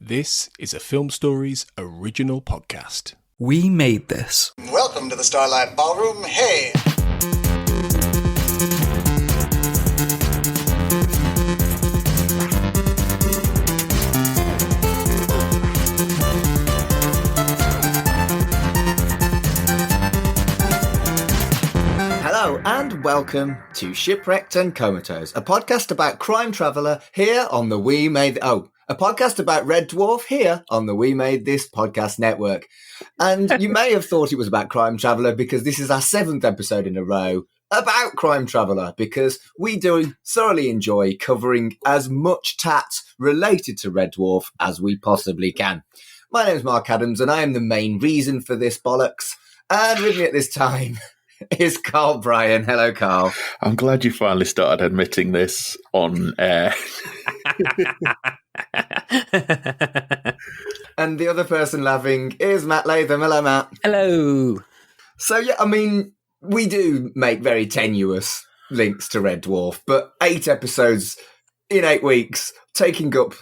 This is a Film Stories original podcast. We made this. Welcome to the Starlight Ballroom. Hey! Hello and welcome to Shipwrecked and Comatose, a podcast about Crime Traveller here on the a podcast about Red Dwarf here on the We Made This podcast network. And you may have thought it was about Crime Traveller because this is our 7th episode in a row about Crime Traveller, because we do thoroughly enjoy covering as much tat related to Red Dwarf as we possibly can. My name is Mark Adams and I am the main reason for this bollocks. And with me at this time is Carl Bryan. Hello, Carl. I'm glad you finally started admitting this on air. And the other person laughing is Matt Latham. Hello, Matt. Hello. So, yeah, I mean, we do make very tenuous links to Red Dwarf, but 8 episodes in 8 weeks, taking up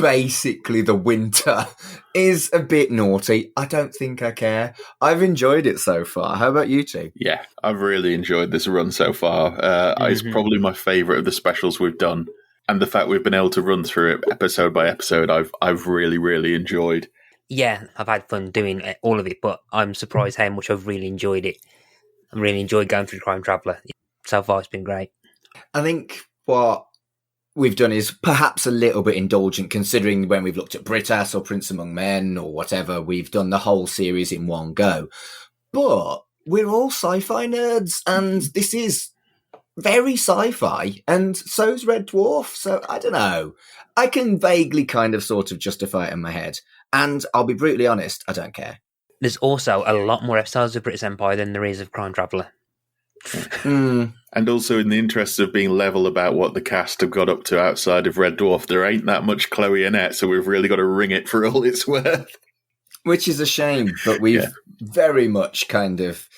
basically the winter, is a bit naughty. I don't think I care. I've enjoyed it so far. How about you two? Yeah, I've really enjoyed this run so far. It's probably my favourite of the specials we've done. And the fact we've been able to run through it episode by episode, I've really, really enjoyed. Yeah, I've had fun doing all of it, but I'm surprised how much I've really enjoyed it. I really enjoyed going through Crime Traveller. So far, it's been great. I think what we've done is perhaps a little bit indulgent, considering when we've looked at Britas or Prince Among Men or whatever, we've done the whole series in one go. But we're all sci-fi nerds, and this is very sci-fi, and so's Red Dwarf, so I don't know. I can vaguely kind of sort of justify it in my head, and I'll be brutally honest, I don't care. There's also a lot more episodes of British Empire than there is of Crime Traveller. And also, in the interest of being level about what the cast have got up to outside of Red Dwarf, there ain't that much Chloe Annett, so we've really got to wring it for all it's worth. Which is a shame, but we've very much kind of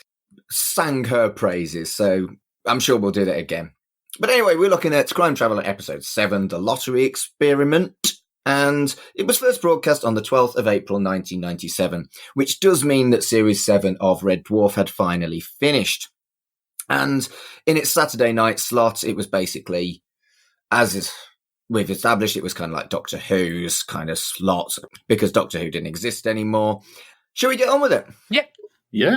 sang her praises, so I'm sure we'll do that again. But anyway, we're looking at Crime Traveller Episode 7, The Lottery Experiment, and it was first broadcast on the 12th of April 1997, which does mean that Series 7 of Red Dwarf had finally finished. And in its Saturday night slot, it was basically, we've established, it was kind of like Doctor Who's kind of slot, because Doctor Who didn't exist anymore. Shall we get on with it? Yep. Yeah.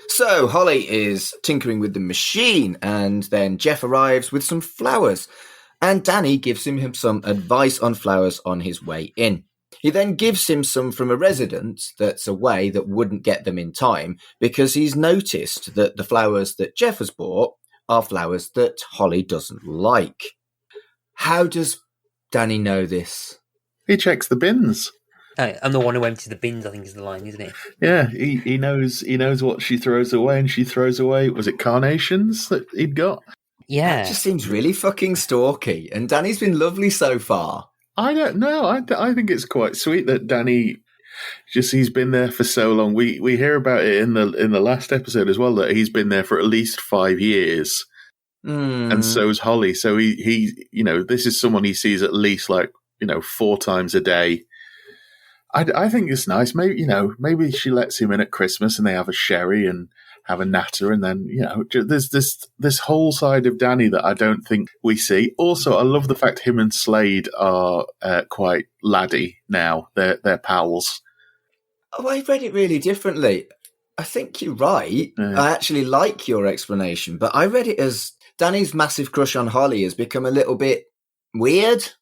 So Holly is tinkering with the machine, and then Jeff arrives with some flowers, and Danny gives him some advice on flowers on his way in. He then gives him some from a resident that's away that wouldn't get them in time, because he's noticed that the flowers that Jeff has bought are flowers that Holly doesn't like. How does Danny know this? He checks the bins. I'm the one who empties the bins, I think is the line, isn't it? Yeah, he knows what she throws away, and she throws away, was it carnations that he'd got? Yeah. That just seems really fucking stalky, and Danny's been lovely so far. I don't know. I think it's quite sweet that Danny, he's been there for so long. We hear about it in the last episode as well, that he's been there for at least 5 years. And so's Holly. So he this is someone he sees at least 4 times a day. I think it's nice. Maybe she lets him in at Christmas and they have a sherry and have a natter, and then there's this whole side of Danny that I don't think we see. Also, I love the fact him and Slade are quite laddie now. They're pals. Oh, I read it really differently. I think you're right. Yeah. I actually like your explanation, but I read it as Danny's massive crush on Holly has become a little bit weird.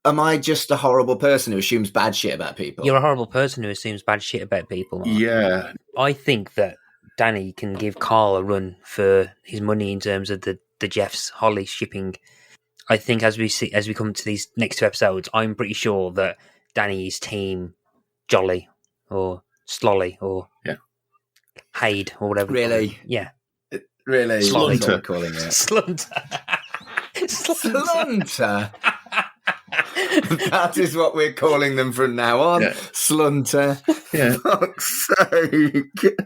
Am I just a horrible person who assumes bad shit about people? You're a horrible person who assumes bad shit about people, Mark. Yeah. I think that Danny can give Carl a run for his money in terms of the Jeff's Holly shipping. I think as we come to these next 2 episodes, I'm pretty sure that Danny is team Jolly or Slolly or Haid or whatever. Really? Yeah. Really? Slunter. Calling it. Slunter. Slunter. That is what we're calling them from now on. Yeah. Slunter. Yeah. Fuck's sake.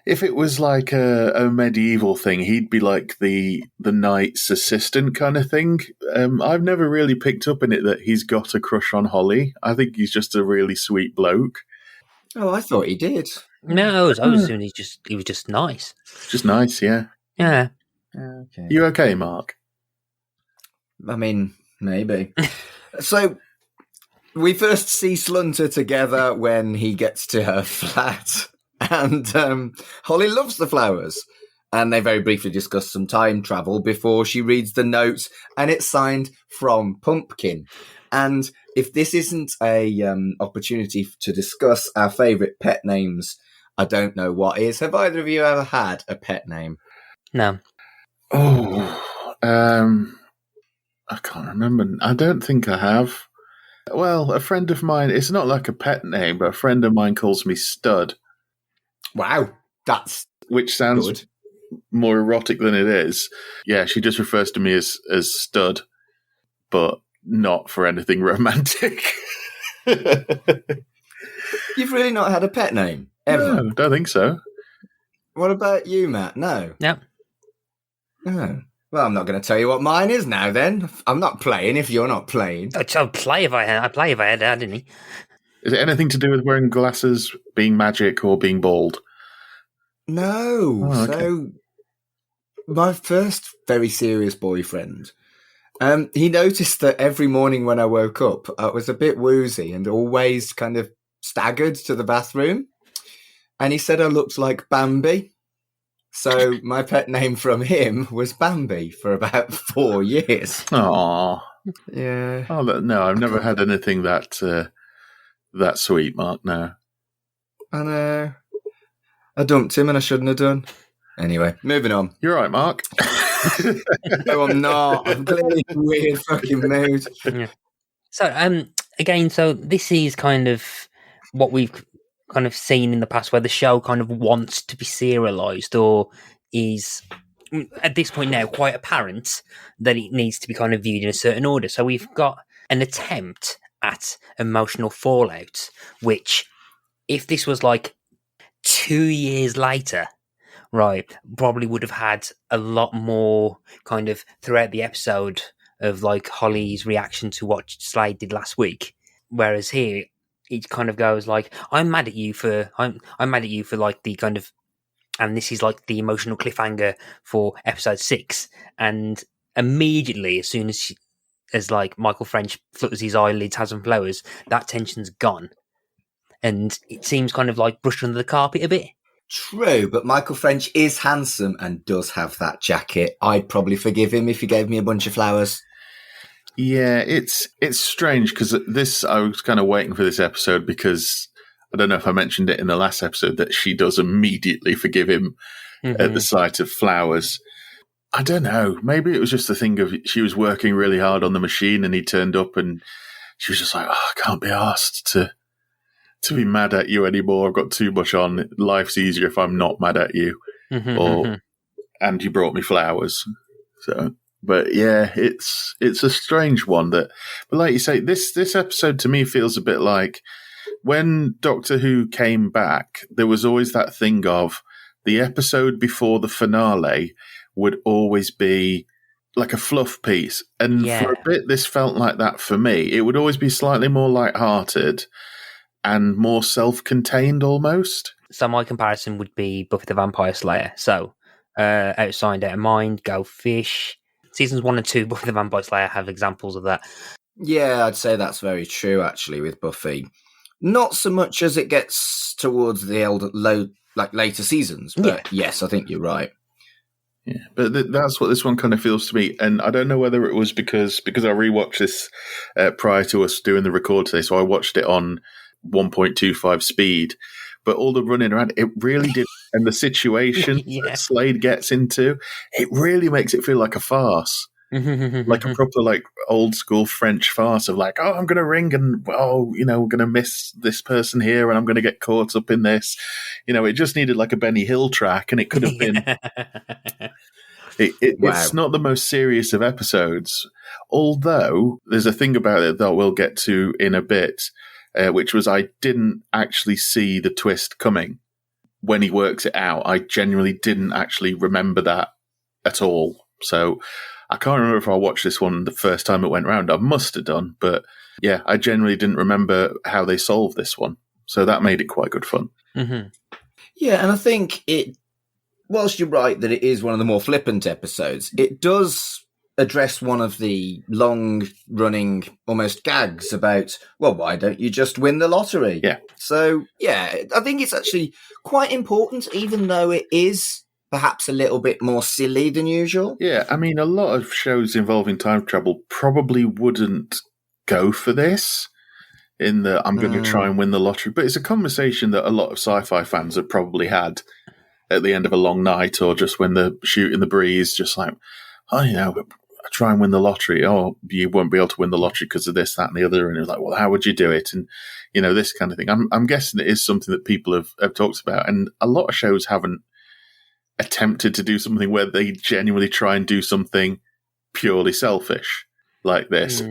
If it was like a medieval thing, he'd be like the knight's assistant kind of thing. I've never really picked up in it that he's got a crush on Holly. I think he's just a really sweet bloke. Oh, I thought he did. No, I was assuming he was just nice. Just nice, yeah. Yeah. Okay. You okay, Mark? I mean, maybe. So, we first see Slunter together when he gets to her flat. And Holly loves the flowers. And they very briefly discuss some time travel before she reads the note. And it's signed from Pumpkin. And if this isn't a opportunity to discuss our favourite pet names, I don't know what is. Have either of you ever had a pet name? No. Oh, I can't remember. I don't think I have. Well, a friend of mine, it's not like a pet name, but a friend of mine calls me Stud. Wow, that's which sounds good. More erotic than it is. Yeah, she just refers to me as Stud, but not for anything romantic. You've really not had a pet name, ever? No, don't think so. What about you, Matt? No? No. Oh. Well, I'm not going to tell you what mine is now, then. I'm not playing if you're not playing. I'd play if I had that, didn't he? Is it anything to do with wearing glasses, being magic, or being bald? No. Oh, okay. So, my first very serious boyfriend, he noticed that every morning when I woke up, I was a bit woozy and always kind of staggered to the bathroom. And he said I looked like Bambi. So my pet name from him was Bambi for about 4 years. Aww. Yeah. Oh, no, I've never had anything that sweet, Mark, no. I know. I dumped him and I shouldn't have done. Anyway, moving on. You're right, Mark. No, I'm not. I'm clearly in a weird fucking mood. Yeah. So, again, so this is kind of what we've kind of seen in the past where the show kind of wants to be serialized or is at this point now quite apparent that it needs to be kind of viewed in a certain order. So we've got an attempt at emotional fallout, which if this was like 2 years later, right, probably would have had a lot more kind of throughout the episode of like Holly's reaction to what Slade did last week. Whereas here, it kind of goes like, I'm mad at you for like the kind of, and this is like the emotional cliffhanger for episode 6. And immediately, as soon as like Michael French flutters his eyelids, has some flowers, that tension's gone. And it seems kind of like brushed under the carpet a bit. True, but Michael French is handsome and does have that jacket. I'd probably forgive him if he gave me a bunch of flowers. Yeah, it's strange because I was kind of waiting for this episode because I don't know if I mentioned it in the last episode that she does immediately forgive him at the sight of flowers. I don't know. Maybe it was just the thing of she was working really hard on the machine and he turned up and she was just like, I can't be asked to be mad at you anymore. I've got too much on. Life's easier if I'm not mad at you. And you brought me flowers. So, but yeah, it's a strange one but like you say, this episode to me feels a bit like when Doctor Who came back, there was always that thing of the episode before the finale would always be like a fluff piece. And for a bit, this felt like that for me. It would always be slightly more lighthearted and more self-contained almost. So my comparison would be Buffy the Vampire Slayer. So, Outside Out of Mind, Go Fish. Seasons 1 and 2, Buffy the Vampire Slayer have examples of that. Yeah, I'd say that's very true, actually, with Buffy. Not so much as it gets towards the later seasons, but yes, I think you're right. Yeah, but that's what this one kind of feels to me. And I don't know whether it was because I rewatched this prior to us doing the record today, so I watched it on 1.25 speed. But all the running around, it really did. And the situation that Slade gets into, it really makes it feel like a farce. Like a proper, like, old school French farce of like, I'm going to ring and, we're going to miss this person here and I'm going to get caught up in this. It just needed like a Benny Hill track and it could have been. It's not the most serious of episodes, although there's a thing about it that we'll get to in a bit, which was I didn't actually see the twist coming. when he works it out, I genuinely didn't actually remember that at all. So I can't remember if I watched this one the first time it went round. I must have done, but yeah, I generally didn't remember how they solved this one. So that made it quite good fun. Mm-hmm. Yeah, and I think whilst you're right that it is one of the more flippant episodes, it does address one of the long-running almost gags about, well, why don't you just win the lottery? Yeah. So, yeah, I think it's actually quite important, even though it is perhaps a little bit more silly than usual. Yeah, I mean, a lot of shows involving time travel probably wouldn't go for this, in the I'm going to try and win the lottery. But it's a conversation that a lot of sci-fi fans have probably had at the end of a long night, or just when they're shooting the breeze, just like, oh, try and win the lottery. Oh, you won't be able to win the lottery because of this, that, and the other. And it's like, well, how would you do it? And, this kind of thing. I'm guessing it is something that people have talked about. And a lot of shows haven't attempted to do something where they genuinely try and do something purely selfish like this.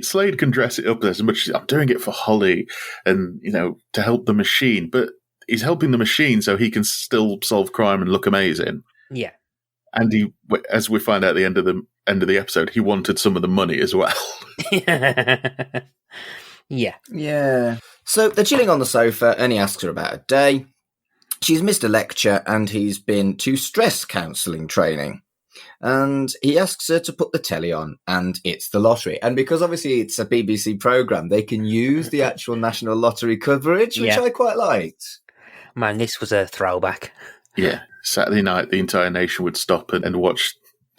Slade can dress it up as much as I'm doing it for Holly and, to help the machine. But he's helping the machine so he can still solve crime and look amazing. Yeah. And he, as we find out at the end of the episode, he wanted some of the money as well. Yeah. Yeah. So they're chilling on the sofa and he asks her about a day. She's missed a lecture and he's been to stress counselling training. And he asks her to put the telly on, and it's the lottery. And because obviously it's a BBC programme, they can use the actual National Lottery coverage, which I quite liked. Man, this was a throwback. Yeah. Saturday night, the entire nation would stop and watch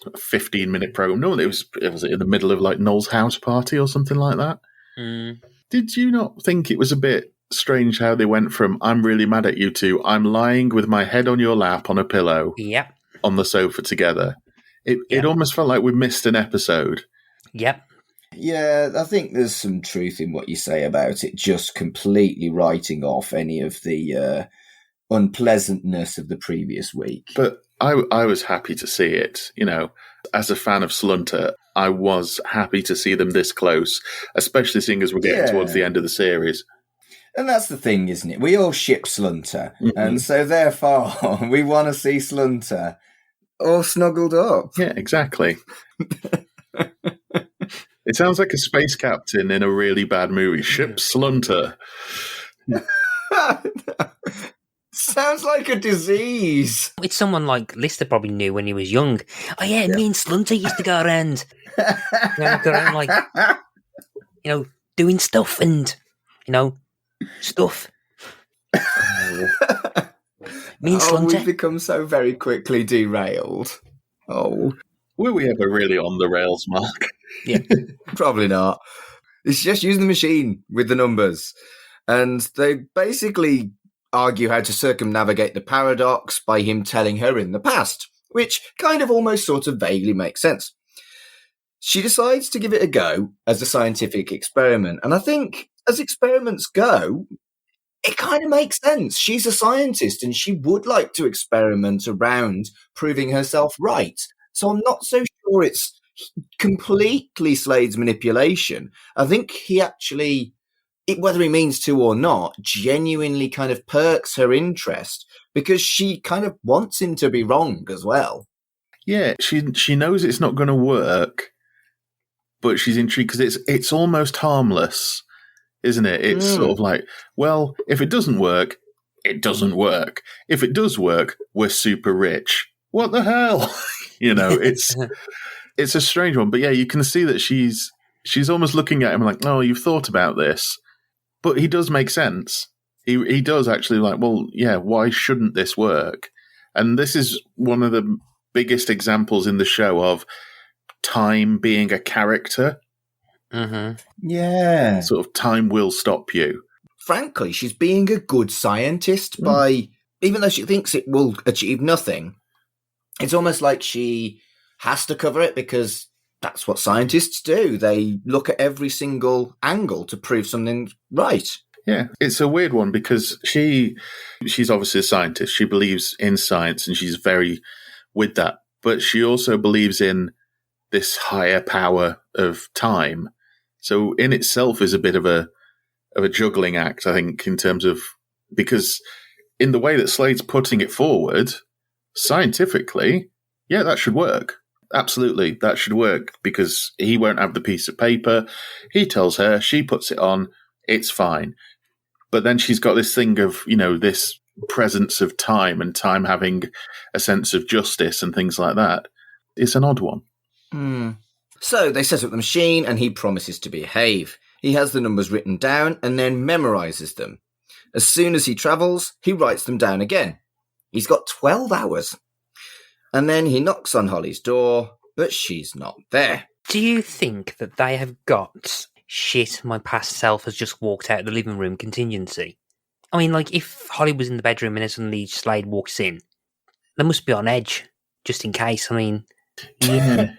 a 15-minute programme. Normally it was in the middle of like Noel's house party or something like that. Mm. Did you not think it was a bit strange how they went from I'm really mad at you to I'm lying with my head on your lap on a pillow on the sofa together? It almost felt like we missed an episode. Yep. Yeah, I think there's some truth in what you say about it just completely writing off any of the unpleasantness of the previous week. But I was happy to see it. As a fan of Slunter, I was happy to see them this close, especially seeing as we're getting towards the end of the series. And that's the thing, isn't it? We all ship Slunter, and so therefore we want to see Slunter all snuggled up. Yeah, exactly. It sounds like a space captain in a really bad movie. Ship Slunter. Sounds like a disease. It's someone like Lister probably knew when he was young. Oh yeah, me and Slunter used to go around. Go around like, doing stuff and, stuff. Me and Slunter. We've become so very quickly derailed. Oh. Were we ever really on the rails, Mark? Yeah. Probably not. It's just using the machine with the numbers. And they basically argue how to circumnavigate the paradox by him telling her in the past, which kind of almost sort of vaguely makes sense. She decides to give it a go as a scientific experiment. And I think as experiments go, it kind of makes sense. She's a scientist and she would like to experiment around proving herself right. So I'm not so sure it's completely Slade's manipulation. I think he actually, whether he means to or not, genuinely kind of perks her interest because she kind of wants him to be wrong as well. Yeah, she knows it's not going to work, but she's intrigued because it's almost harmless, isn't it? It's sort of like, well, if it doesn't work, it doesn't work. If it does work, we're super rich. What the hell? It's a strange one. But yeah, you can see that she's almost looking at him like, oh, you've thought about this. But he does make sense. He does actually like, well, yeah, why shouldn't this work? And this is one of the biggest examples in the show of time being a character. Mm-hmm. Yeah. Sort of time will stop you. Frankly, she's being a good scientist by, even though she thinks it will achieve nothing, it's almost like she has to cover it because that's what scientists do. They look at every single angle to prove something right. Yeah, it's a weird one because she's obviously a scientist. She believes in science and she's very with that. But she also believes in this higher power of time. So in itself is a bit of a juggling act, I think, in terms of, because in the way that Slade's putting it forward, scientifically, yeah, that should work. Absolutely, that should work, because he won't have the piece of paper. He tells her, she puts it on, it's fine. But then she's got this thing of, this presence of time and time having a sense of justice and things like that. It's an odd one. So they set up the machine and he promises to behave. He has the numbers written down and then memorises them. As soon as he travels, he writes them down again. He's got 12 hours. And then he knocks on Holly's door, but she's not there. Do you think that they have got shit, my past self has just walked out of the living room contingency? I mean, like, if Holly was in the bedroom and then suddenly Slade walks in, they must be on edge, just in case. I mean, yeah.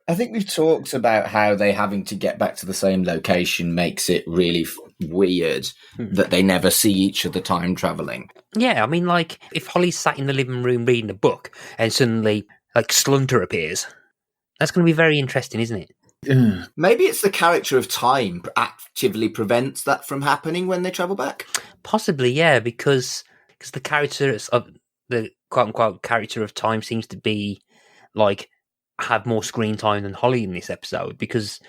I think we've talked about how they having to get back to the same location makes it really weird that they never see each other time travelling. Yeah, I mean, like, if Holly's sat in the living room reading a book and suddenly, like, Slunter appears, that's going to be very interesting, isn't it? Maybe it's the character of time actively prevents that from happening when they travel back? Possibly, yeah, because the character of the quote-unquote character of time seems to be, like, have more screen time than Holly in this episode, because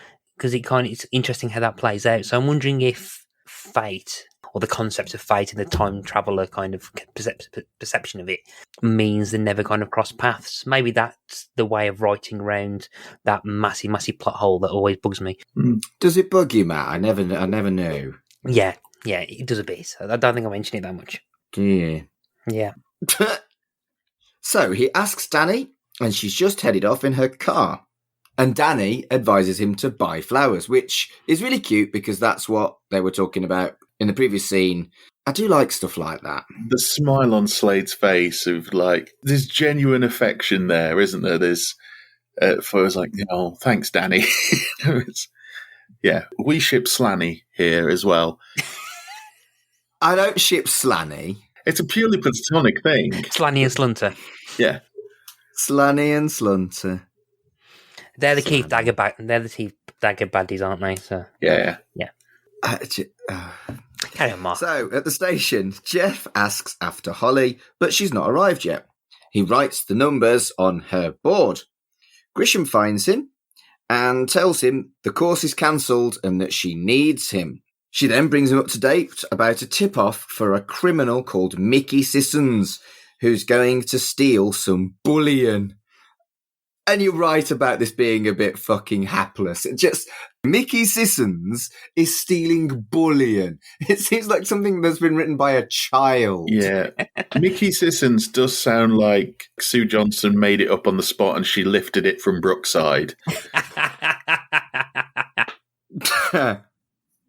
it's interesting how that plays out. So I'm wondering if fate, or the concept of fate in the time traveller kind of perception of it, means they never kind of cross paths. Maybe that's the way of writing around that massive plot hole that always bugs me. Does it bug you, Matt? I never knew. Yeah, it does a bit. I don't think I mentioned it that much. Yeah. So he asks Danny, and she's just headed off in her car. And Danny advises him to buy flowers, which is really cute because that's what they were talking about in the previous scene. I do like stuff like that. The smile on Slade's face of, like, there's genuine affection there, isn't there? There's, for us, like, thanks, Danny. Yeah, we ship Slanny here as well. I don't ship Slanny. It's a purely platonic thing. Slanny and Slunter. Yeah. Slanny and Slunter. They're the Keith Dagger baddies, aren't they? So yeah. Carry on, Mark. So at the station, Jeff asks after Holly, but she's not arrived yet. He writes the numbers on her board. Grisham finds him and tells him the course is cancelled and that she needs him. She then brings him up to date about a tip-off for a criminal called Mickey Sissons, who's going to steal some bullion. And you're right about this being a bit fucking hapless. Mickey Sissons is stealing bullion. It seems like something that's been written by a child. Yeah. Mickey Sissons does sound like Sue Johnson made it up on the spot and she lifted it from Brookside.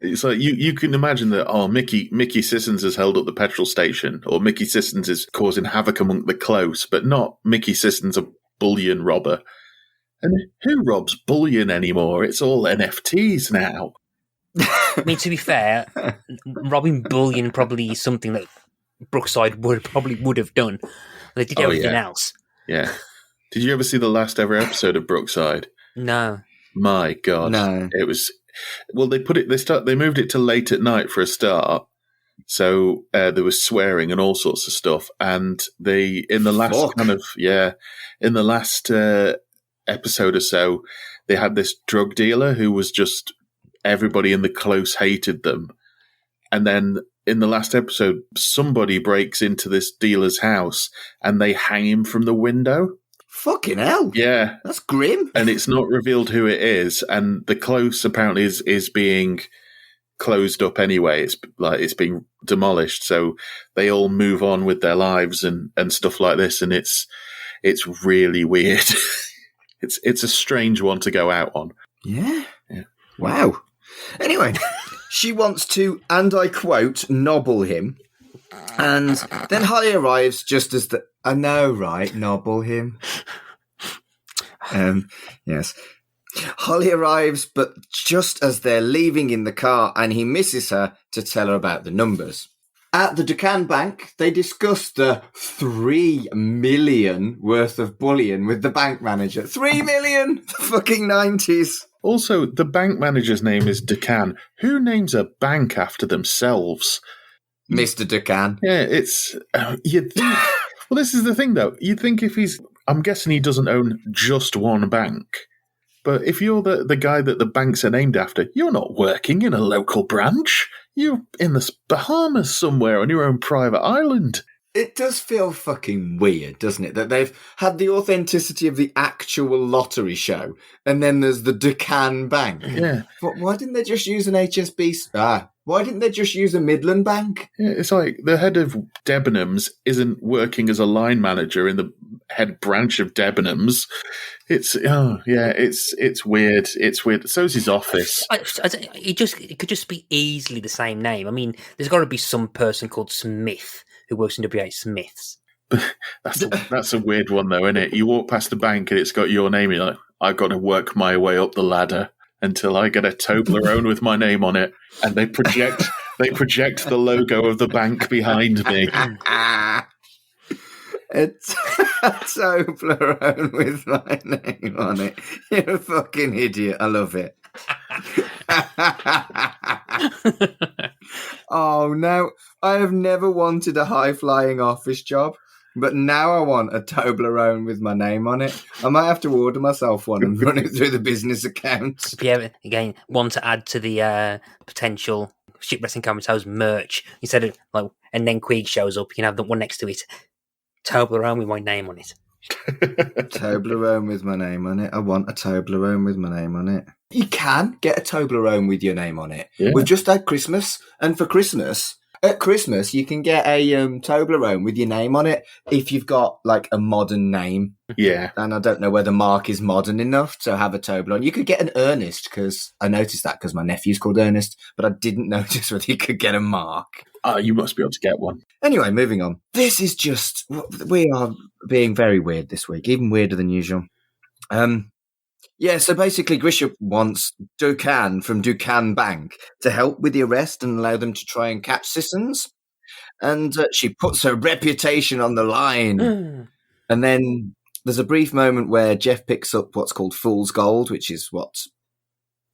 It's like you can imagine that, Mickey Sissons has held up the petrol station, or Mickey Sissons is causing havoc among the close, but not Mickey Sissons, a bullion robber. And who robs bullion anymore? It's all NFTs now. I mean, to be fair, robbing bullion probably is something that Brookside would have done. They did everything else. Yeah. Did you ever see the last ever episode of Brookside? No. My God. No. It was... Well, they moved it to late at night for a start. So there was swearing and all sorts of stuff. And in the last episode or so, they had this drug dealer who was just, everybody in the close hated them. And then in the last episode, somebody breaks into this dealer's house and they hang him from the window. Fucking hell. Yeah. That's grim. And it's not revealed who it is. And the close apparently is being closed up anyway. It's being demolished. So they all move on with their lives and stuff like this. And it's really weird. It's a strange one to go out on. Yeah. Wow. Anyway, she wants to, and I quote, nobble him. And then Holly arrives just as I know, right? Nobble him. Yes. Holly arrives, but just as they're leaving in the car, and he misses her to tell her about the numbers. At the Dukan Bank, they discuss the 3 million worth of bullion with the bank manager. 3 million! The fucking 90s. Also, the bank manager's name is Dukan. Who names a bank after themselves? Mr. Ducan. Yeah, it's you'd think. Well, this is the thing, though. You'd think if I'm guessing he doesn't own just one bank. But if you're the guy that the banks are named after, you're not working in a local branch. You're in the Bahamas somewhere on your own private island. It does feel fucking weird, doesn't it? That they've had the authenticity of the actual lottery show, and then there's the Ducan Bank. Yeah. But why didn't they just use an HSBC? Why didn't they just use a Midland Bank? Yeah, it's like the head of Debenhams isn't working as a line manager in the head branch of Debenhams. It's weird. It's weird. So's his office. It could just be easily the same name. I mean, there's got to be some person called Smith who works in WH Smiths. That's a weird one, though, isn't it? You walk past the bank and it's got your name. You're like, I've got to work my way up the ladder until I get a Toblerone with my name on it, and they project the logo of the bank behind me. It's a Toblerone with my name on it. You're a fucking idiot. I love it. Oh, no. I have never wanted a high-flying office job, but now I want a Toblerone with my name on it. I might have to order myself one and run it through the business accounts. If you ever, again, want to add to the potential Shipwrecking Comatose merch, instead of, like, and then Queeg shows up, you can have the one next to it. Toblerone with my name on it. Toblerone with my name on it. I want a Toblerone with my name on it. You can get a Toblerone with your name on it. Yeah. We've just had Christmas, and for Christmas, at Christmas, you can get a Toblerone with your name on it if you've got, like, a modern name. Yeah. And I don't know whether Mark is modern enough to have a Toblerone. You could get an Ernest, because I noticed that because my nephew's called Ernest, but I didn't notice whether you could get a Mark. Oh, you must be able to get one. Anyway, moving on. This is just... We are being very weird this week, even weirder than usual. Yeah, so basically Grisha wants Ducan from Ducan Bank to help with the arrest and allow them to try and catch Sissons. And she puts her reputation on the line. And then there's a brief moment where Jeff picks up what's called fool's gold, which is what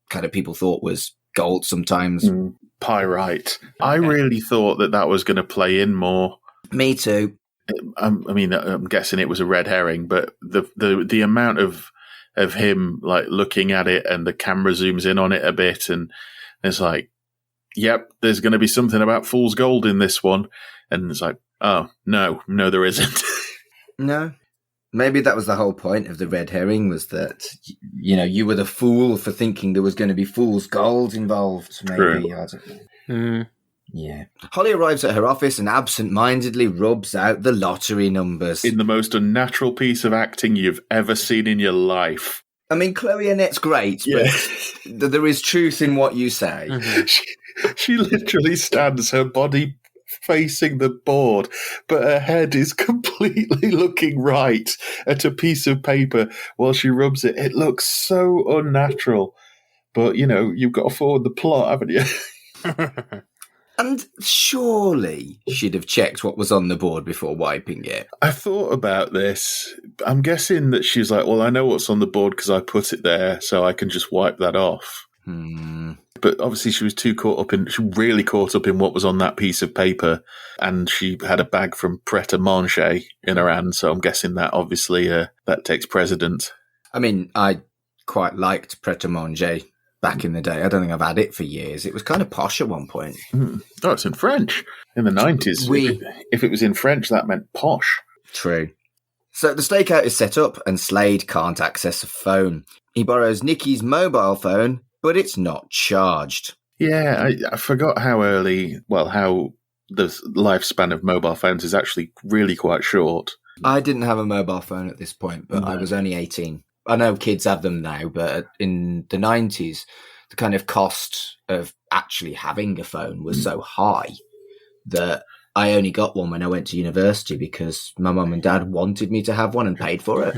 kind of people thought was gold sometimes. Pyrite. I really thought that was going to play in more. Me too. I mean, I'm guessing it was a red herring, but the amount of him like looking at it and the camera zooms in on it a bit and it's like, yep, there's going to be something about fool's gold in this one. And it's like, oh, no, there isn't. No. Maybe that was the whole point of the red herring, was that, you know, you were the fool for thinking there was going to be fool's gold involved. Maybe. True. I don't know. Yeah. Holly arrives at her office and absent-mindedly rubs out the lottery numbers. In the most unnatural piece of acting you've ever seen in your life. I mean, Chloe Annett's great, but there is truth in what you say. Mm-hmm. She literally stands, her body facing the board, but her head is completely looking right at a piece of paper while she rubs it. It looks so unnatural. But, you know, you've got to forward the plot, haven't you? And surely she'd have checked what was on the board before wiping it. I thought about this. I'm guessing that she's like, well, I know what's on the board because I put it there, so I can just wipe that off. But obviously she was she really caught up in what was on that piece of paper, and she had a bag from Pret-a-Manger in her hand, so I'm guessing that obviously that takes precedence. I mean, I quite liked Pret-a-Manger back in the day. I don't think I've had it for years. It was kind of posh at one point. Oh, it's in French. In the 90s. If it was in French, that meant posh. True. So the stakeout is set up and Slade can't access a phone. He borrows Nikki's mobile phone, but it's not charged. Yeah, I forgot how the lifespan of mobile phones is actually really quite short. I didn't have a mobile phone at this point, but I was only 18. I know kids have them now, but in the 90s, the kind of cost of actually having a phone was so high that I only got one when I went to university because my mum and dad wanted me to have one and paid for it.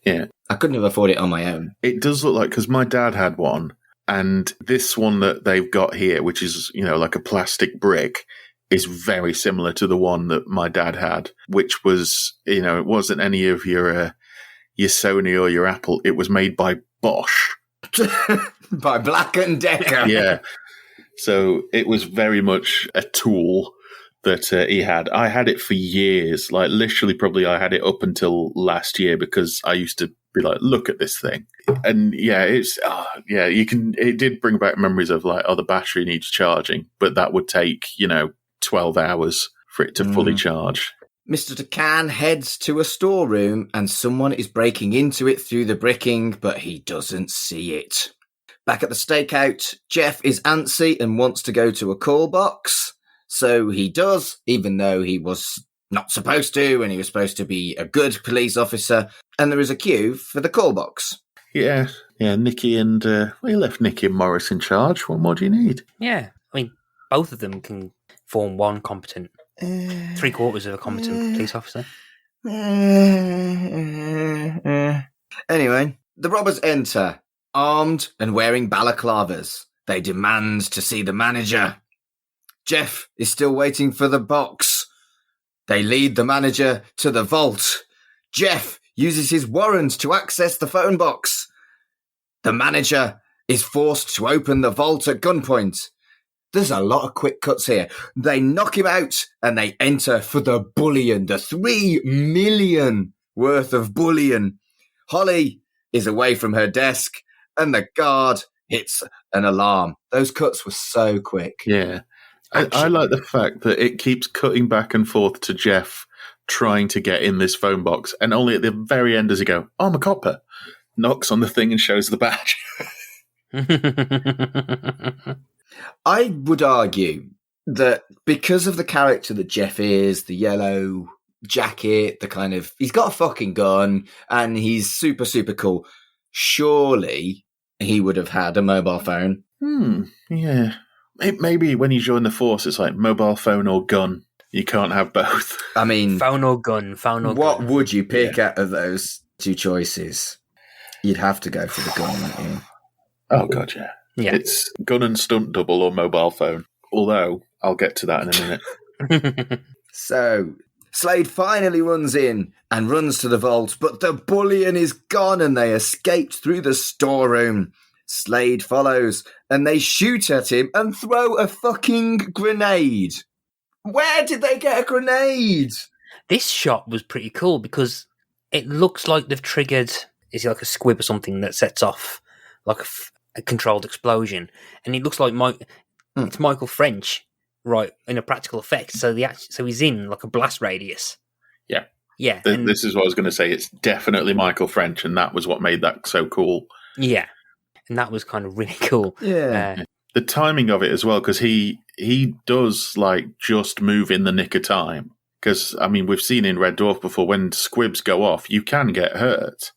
Yeah. I couldn't have afforded it on my own. It does look like, because my dad had one, and this one that they've got here, which is, you know, like a plastic brick, is very similar to the one that my dad had, which was, you know, it wasn't any of your Sony or your Apple. It was made by Bosch. By Black & Decker. Yeah. So it was very much a tool that he had. I had it for years, like literally probably I had it up until last year because I used to be like, look at this thing. And yeah, it did bring back memories of like, the battery needs charging, but that would take, 12 hours for it to fully charge. Mr. DeCan heads to a storeroom and someone is breaking into it through the bricking, but he doesn't see it. Back at the stakeout, Jeff is antsy and wants to go to a call box. So he does, even though he was not supposed to, and he was supposed to be a good police officer. And there is a queue for the call box. Yeah, Nicky and... we left Nicky and Morris in charge. What more do you need? Yeah, I mean, both of them can form one competent, 3/4 of a competent police officer. Anyway, the robbers enter, armed and wearing balaclavas. They demand to see the manager. Jeff is still waiting for the box. They lead the manager to the vault. Jeff uses his warrant to access the phone box. The manager is forced to open the vault at gunpoint. There's a lot of quick cuts here. They knock him out and they enter for the bullion, the 3 million worth of bullion. Holly is away from her desk and the guard hits an alarm. Those cuts were so quick. Yeah. I like the fact that it keeps cutting back and forth to Jeff trying to get in this phone box, and only at the very end does he go, I'm a copper, knocks on the thing and shows the badge. I would argue that because of the character that Jeff is, the yellow jacket, he's got a fucking gun, and he's super, super cool, surely he would have had a mobile phone. Yeah. Maybe when you join the force, it's like mobile phone or gun. You can't have both. I mean... Phone or gun. What would you pick out of those two choices? You'd have to go for the gun, wouldn't you? Oh, God, yeah. Yeah. It's gun and stunt double or mobile phone. Although, I'll get to that in a minute. So, Slade finally runs in and runs to the vault, but the bullion is gone and they escaped through the storeroom. Slade follows, and they shoot at him and throw a fucking grenade. Where did they get a grenade? This shot was pretty cool because it looks like they've triggered, is it like a squib or something that sets off like a controlled explosion, and it looks like it's Michael French, right, in a practical effect. So he's in like a blast radius. Yeah. This is what I was going to say. It's definitely Michael French, and that was what made that so cool. Yeah. And that was kind of really cool. Yeah. The timing of it as well, because he does like just move in the nick of time. Because, I mean, we've seen in Red Dwarf before, when squibs go off, you can get hurt.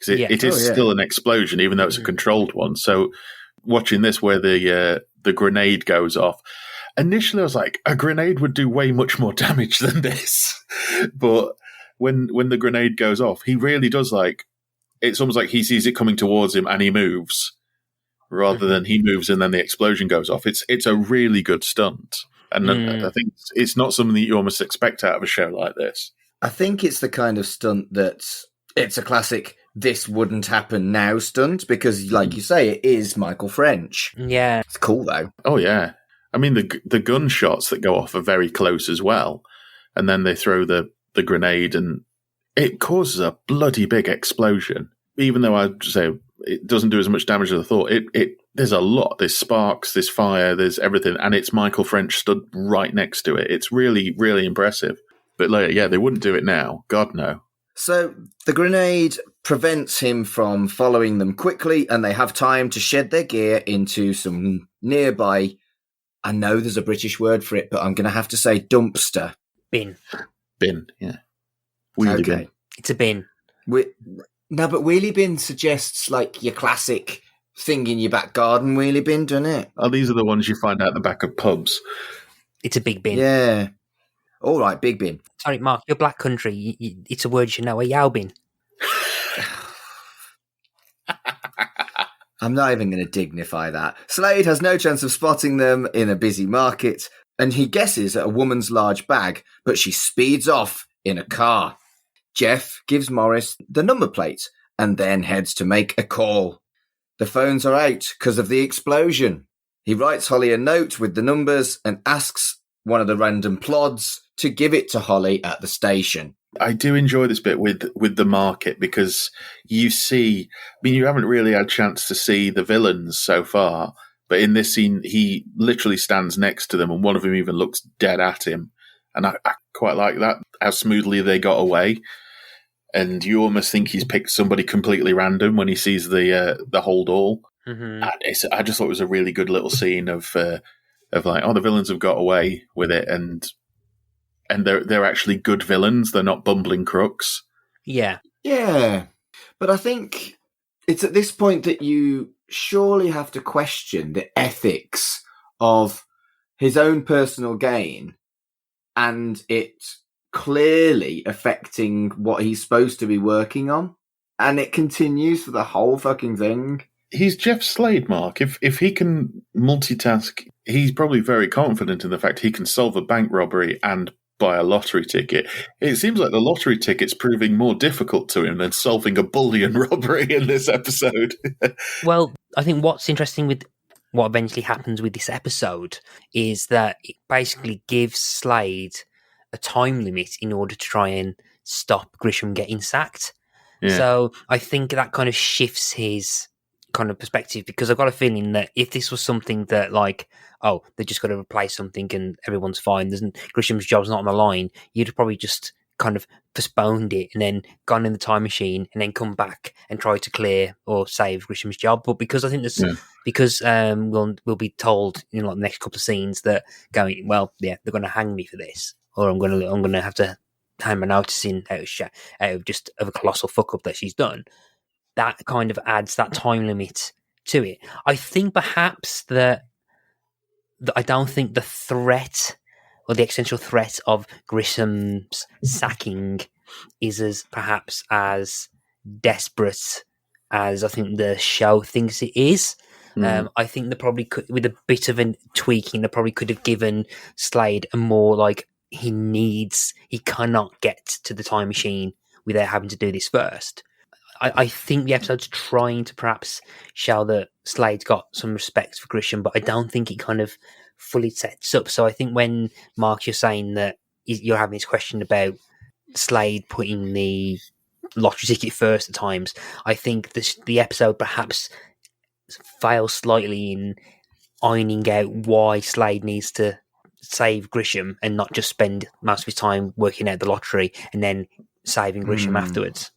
Because it is still an explosion, even though it's a controlled one. So watching this where the grenade goes off, initially I was like, a grenade would do way much more damage than this. But when the grenade goes off, he really does like, it's almost like he sees it coming towards him and he moves, rather than he moves and then the explosion goes off. It's a really good stunt. And I think it's not something that you almost expect out of a show like this. I think it's the kind of stunt that it's a classic this wouldn't happen now stunt, because like you say, it is Michael French. Yeah. It's cool though. Oh yeah. I mean, the gunshots that go off are very close as well. And then they throw the grenade and it causes a bloody big explosion. Even though I'd say it doesn't do as much damage as I thought, there's a lot. There's sparks, there's fire, there's everything. And it's Michael French stood right next to it. It's really, really impressive. But later, yeah, they wouldn't do it now. God, no. So the grenade prevents him from following them quickly, and they have time to shed their gear into some nearby, I know there's a British word for it, but I'm going to have to say dumpster. Bin, yeah. Wheelie bin. It's a bin. No, but wheelie bin suggests like your classic thing in your back garden wheelie bin, doesn't it? Oh, these are the ones you find out the back of pubs. It's a big bin. Yeah. All right, big bin. Sorry, Mark, you're black country. It's a word you should know. A yow bin. I'm not even going to dignify that. Slade has no chance of spotting them in a busy market, and he guesses at a woman's large bag, but she speeds off in a car. Jeff gives Morris the number plate and then heads to make a call. The phones are out because of the explosion. He writes Holly a note with the numbers and asks one of the random plods to give it to Holly at the station. I do enjoy this bit with the market because you see, I mean, you haven't really had a chance to see the villains so far, but in this scene, he literally stands next to them and one of them even looks dead at him. And I quite like that, how smoothly they got away. And you almost think he's picked somebody completely random when he sees the hold all. Mm-hmm. I just thought it was a really good little scene of like, oh, the villains have got away with it, and they're actually good villains. They're not bumbling crooks. Yeah. But I think it's at this point that you surely have to question the ethics of his own personal gain and it clearly affecting what he's supposed to be working on. And it continues for the whole fucking thing. He's Jeff Slade, Mark. If he can multitask, he's probably very confident in the fact he can solve a bank robbery and buy a lottery ticket. It seems like the lottery ticket's proving more difficult to him than solving a bullion robbery in this episode. Well, I think what's interesting with what eventually happens with this episode is that it basically gives Slade a time limit in order to try and stop Grisham getting sacked. Yeah. So I think that kind of shifts his kind of perspective, because I've got a feeling that if this was something that like, oh, they just got to replace something and everyone's fine, Grisham's job's not on the line, you'd have probably just kind of postponed it and then gone in the time machine and then come back and try to clear or save Grisham's job. But because I think this, because we'll be told in like the next couple of scenes that going, well, yeah, they're going to hang me for this, or I'm going to have to hand my notice in out of just of a colossal fuck up that she's done. That kind of adds that time limit to it. I think perhaps that I don't think the threat or the existential threat of Grisham's sacking is as desperate as I think the show thinks it is. I think they probably could, with a bit of a tweaking, they probably could have given Slade a more like he cannot get to the time machine without having to do this first. I think the episode's trying to perhaps show that Slade's got some respect for Grisham, but I don't think it kind of fully sets up. So I think when, Mark, you're saying that you're having this question about Slade putting the lottery ticket first at times, I think the episode perhaps fails slightly in ironing out why Slade needs to save Grisham and not just spend most of his time working out the lottery and then saving Grisham afterwards.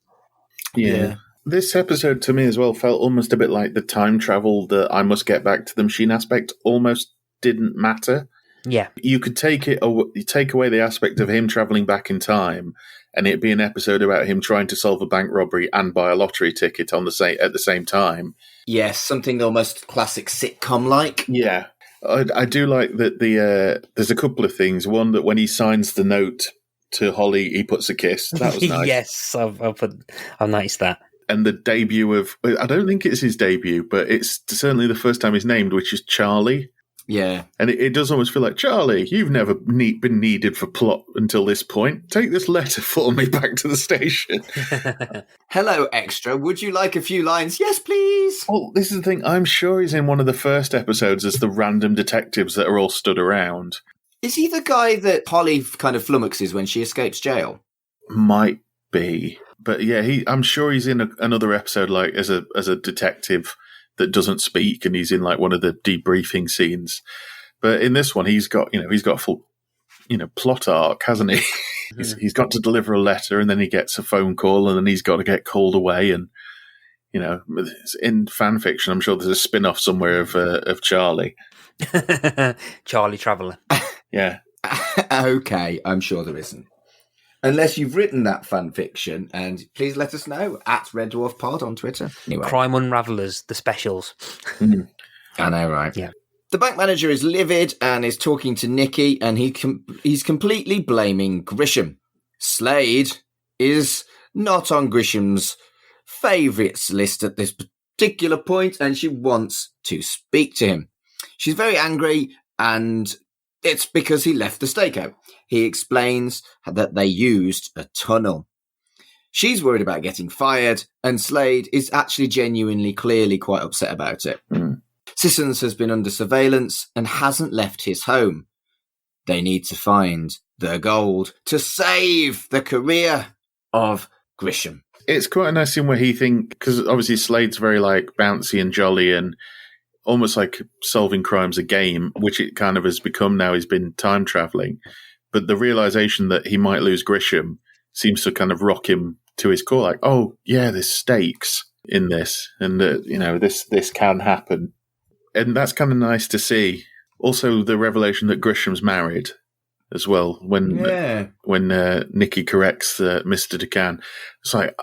Yeah. This episode to me as well felt almost a bit like the time travel, the I must get back to the machine aspect almost didn't matter. Yeah. You could take away the aspect of him travelling back in time and it be an episode about him trying to solve a bank robbery and buy a lottery ticket at the same time. Yes, something almost classic sitcom-like. Yeah. I do like that there's a couple of things. One, that when he signs the note to Holly, he puts a kiss. That was nice. Yes, I've noticed that. And the debut of, I don't think it's his debut, but it's certainly the first time he's named, which is Charlie. Yeah. And it does almost feel like, Charlie, you've never been needed for plot until this point. Take this letter for me back to the station. Hello, extra. Would you like a few lines? Yes, please. Well, this is the thing. I'm sure he's in one of the first episodes as the random detectives that are all stood around. Is he the guy that Holly kind of flummoxes when she escapes jail? Might be. But yeah, I'm sure he's in another episode, like as a detective that doesn't speak, and he's in like one of the debriefing scenes. But in this one, he's got a full, plot arc, hasn't he? He's got to deliver a letter, and then he gets a phone call, and then he's got to get called away. And in fan fiction, I'm sure there's a spin-off somewhere of Charlie. Charlie Traveller. Yeah. Okay, I'm sure there isn't. Unless you've written that fan fiction, and please let us know at Red Dwarf Pod on Twitter. Anyway. Crime Unravelers, the specials. I know, right? Yeah. The bank manager is livid and is talking to Nikki, and he's completely blaming Grisham. Slade is not on Grisham's favourites list at this particular point, and she wants to speak to him. She's very angry, and it's because he left the stakeout. He explains that they used a tunnel. She's worried about getting fired, and Slade is actually clearly quite upset about it. Sissons has been under surveillance and hasn't left his home. They need to find the gold to save the career of Grisham. It's quite a nice scene where he because obviously Slade's very like bouncy and jolly and almost like solving crime's a game, which it kind of has become now. He's been time traveling, but the realization that he might lose Grisham seems to kind of rock him to his core. Like, oh yeah, there's stakes in this, and this can happen, and that's kind of nice to see. Also, the revelation that Grisham's married as well. When Nikki corrects Mr. DeCann, it's like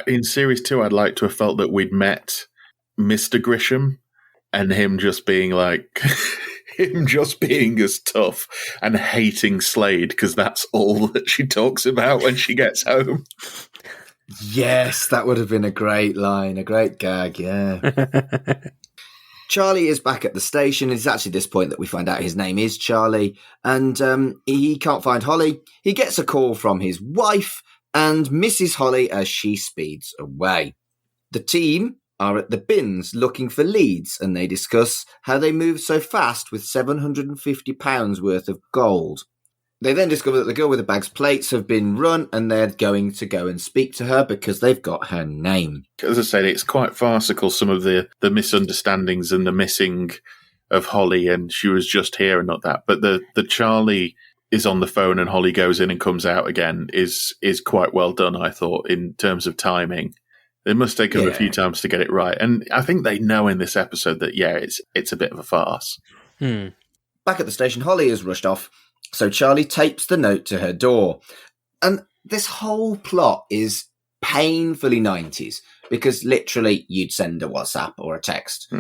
in series 2, I'd like to have felt that we'd met Mr. Grisham and him just being like him just being as tough and hating Slade because that's all that she talks about when she gets home. Yes, that would have been a great line, a great gag, yeah. Charlie is back at the station. It's actually this point that we find out his name is Charlie, and he can't find Holly. He gets a call from his wife and misses Holly as she speeds away. The team are at the bins looking for leads, and they discuss how they moved so fast with £750 worth of gold. They then discover that the girl with the bag's plates have been run, and they're going to go and speak to her because they've got her name. As I said, it's quite farcical, some of the misunderstandings and the missing of Holly, and she was just here and not that. But the Charlie is on the phone and Holly goes in and comes out again is quite well done, I thought, in terms of timing. They must take them a few times to get it right. And I think they know in this episode that, it's a bit of a farce. Back at the station, Holly is rushed off. So Charlie tapes the note to her door. And this whole plot is painfully 90s because literally you'd send a WhatsApp or a text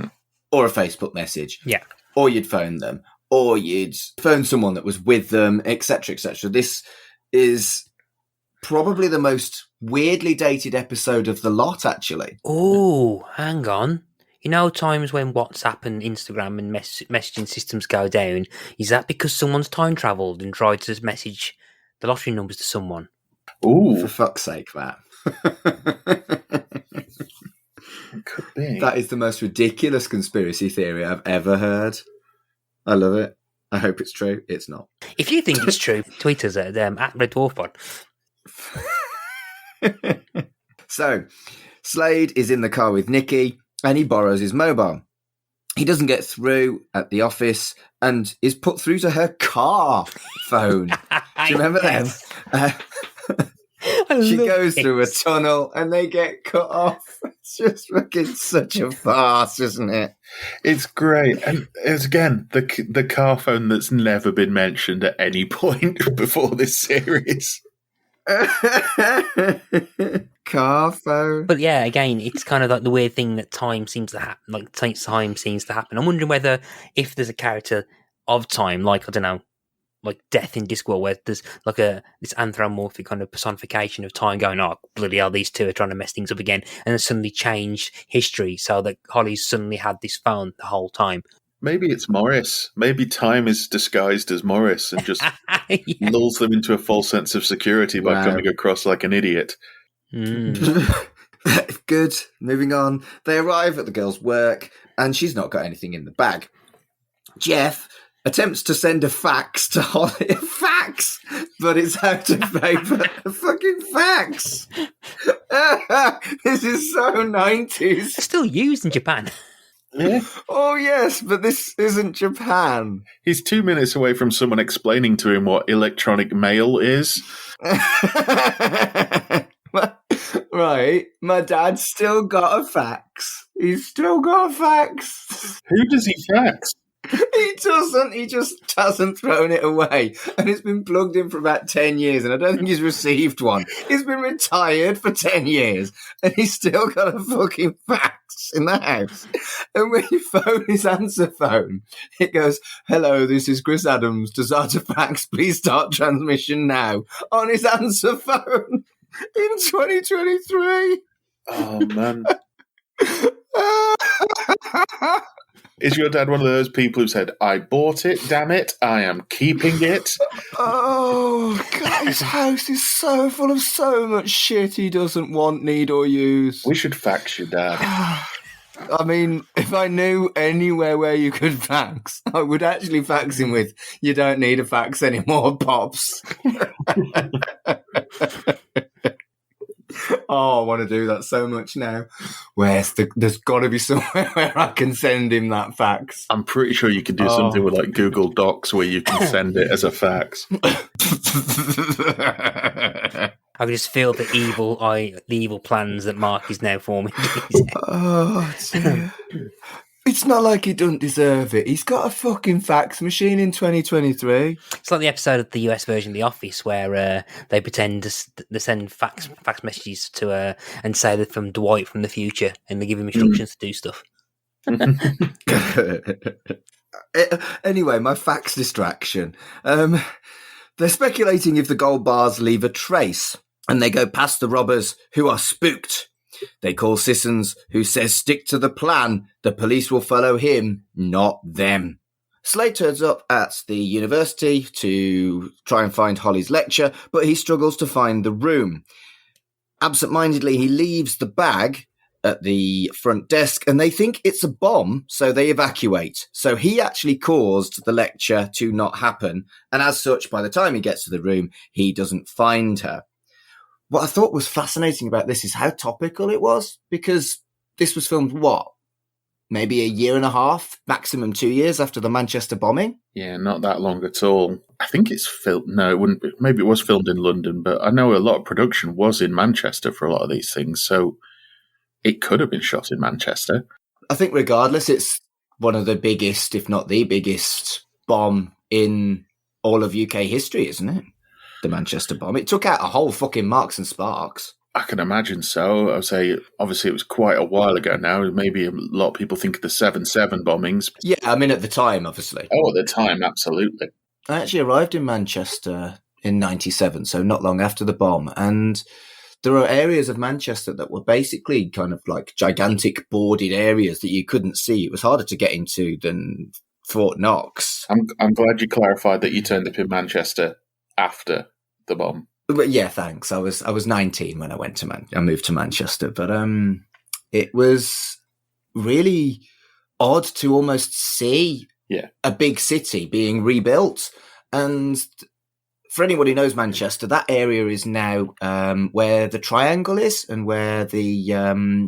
or a Facebook message. Yeah. Or you'd phone them or you'd phone someone that was with them, etc., etc. This is probably the most weirdly dated episode of the lot, actually. Oh, hang on. You know, times when WhatsApp and Instagram and messaging systems go down, is that because someone's time travelled and tried to message the lottery numbers to someone? Ooh. For fuck's sake, Matt. It could be. That is the most ridiculous conspiracy theory I've ever heard. I love it. I hope it's true. It's not. If you think it's true, tweet us at Red Dwarf Pod. So, Slade is in the car with Nikki, and he borrows his mobile. He doesn't get through at the office and is put through to her car phone. Do you remember that? She goes through a tunnel and they get cut off. It's just fucking such a farce, isn't it? It's great. And it's, again, the car phone that's never been mentioned at any point before this series. Car phone. But yeah, again, it's kind of like the weird thing that time seems to happen. Like time seems to happen. I'm wondering whether if there's a character of time, like I don't know, like Death in Discworld, where there's like this anthropomorphic kind of personification of time going, oh bloody hell, these two are trying to mess things up again, and then suddenly change history so that Holly's suddenly had this phone the whole time. Maybe it's Morris. Maybe time is disguised as Morris and just lulls them into a false sense of security by coming across like an idiot. Good. Moving on. They arrive at the girl's work and she's not got anything in the bag. Jeff attempts to send a fax to Holly. A fax! But it's out of paper. A fucking fax! This is so 90s. It's still used in Japan. Yeah. Oh, yes, but this isn't Japan. He's 2 minutes away from someone explaining to him what electronic mail is. Right. My dad's still got a fax. He's still got a fax. Who does he fax? He doesn't. He just hasn't thrown it away. And it's been plugged in for about 10 years, and I don't think he's received one. He's been retired for 10 years, and he's still got a fucking fax in the house. And when you phone his answer phone, it goes, "Hello, this is Chris Adams. To start a fax, please start transmission now." On his answer phone in 2023. Oh, man. Is your dad one of those people who said, "I bought it, damn it, I am keeping it"? Oh, God, his house is so full of so much shit he doesn't want, need, or use. We should fax your dad. I mean, if I knew anywhere where you could fax, I would actually fax him with, "You don't need a fax anymore, Pops." Oh, I want to do that so much now. There's got to be somewhere where I can send him that fax. I'm pretty sure you could do something with like Google Docs where you can send it as a fax. I can just feel the evil plans that Mark is now forming. Oh, dear. It's not like he doesn't deserve it. He's got a fucking fax machine in 2023. It's like the episode of the US version of The Office where they pretend to send fax messages to and say they're from Dwight from the future, and they give him instructions to do stuff. Anyway, my fax distraction. They're speculating if the gold bars leave a trace, and they go past the robbers, who are spooked. They call Sissons, who says stick to the plan. The police will follow him, not them. Slade turns up at the university to try and find Holly's lecture, but he struggles to find the room. Absent-mindedly, he leaves the bag at the front desk, and they think it's a bomb, so they evacuate. So he actually caused the lecture to not happen, and as such, by the time he gets to the room, he doesn't find her. What I thought was fascinating about this is how topical it was, because this was filmed, maybe a year and a half, maximum 2 years after the Manchester bombing? Yeah, not that long at all. I think it's filmed. No, it wouldn't be. Maybe it was filmed in London, but I know a lot of production was in Manchester for a lot of these things, so it could have been shot in Manchester. I think regardless, it's one of the biggest, if not the biggest, bomb in all of UK history, isn't it? The Manchester bomb. It took out a whole fucking Marks and Sparks. I can imagine so. I would say, obviously, it was quite a while ago now. Maybe a lot of people think of the 7/7 bombings. Yeah, I mean, at the time, obviously. Oh, at the time, absolutely. I actually arrived in Manchester in 97, so not long after the bomb. And there are areas of Manchester that were basically kind of like gigantic boarded areas that you couldn't see. It was harder to get into than Fort Knox. I'm glad you clarified that you turned up in Manchester after the bomb. But yeah, thanks. I was 19 when I went to I moved to Manchester, but it was really odd to almost see a big city being rebuilt. And for anyone who knows Manchester, that area is now where the Triangle is and where the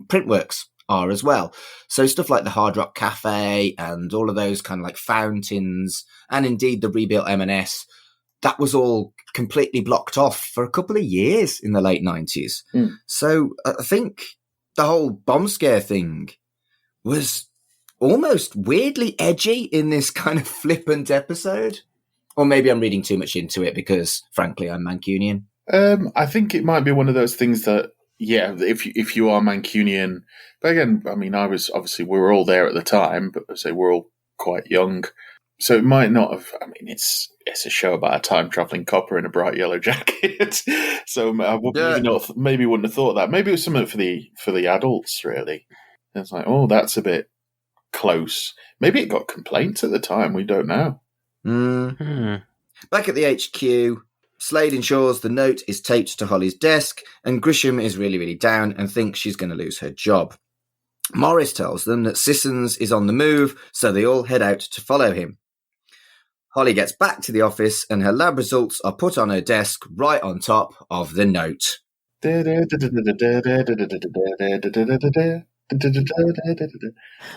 Printworks are as well. So stuff like the Hard Rock Cafe and all of those kind of like fountains, and indeed the rebuilt M&S, that was all completely blocked off for a couple of years in the late 90s. So I think the whole bomb scare thing was almost weirdly edgy in this kind of flippant episode. Or maybe I'm reading too much into it because, frankly, I'm Mancunian. I think it might be one of those things that, if you are Mancunian, but again, I mean, we were all there at the time, but I say we're all quite young. So it might not have. I mean, it's a show about a time traveling copper in a bright yellow jacket. So I maybe wouldn't have thought that. Maybe it was something for the adults, really. And it's like, oh, that's a bit close. Maybe it got complaints at the time. We don't know. Back at the HQ, Slade ensures the note is taped to Holly's desk, and Grisham is really, really down and thinks she's going to lose her job. Morris tells them that Sissons is on the move, so they all head out to follow him. Holly gets back to the office and her lab results are put on her desk right on top of the note.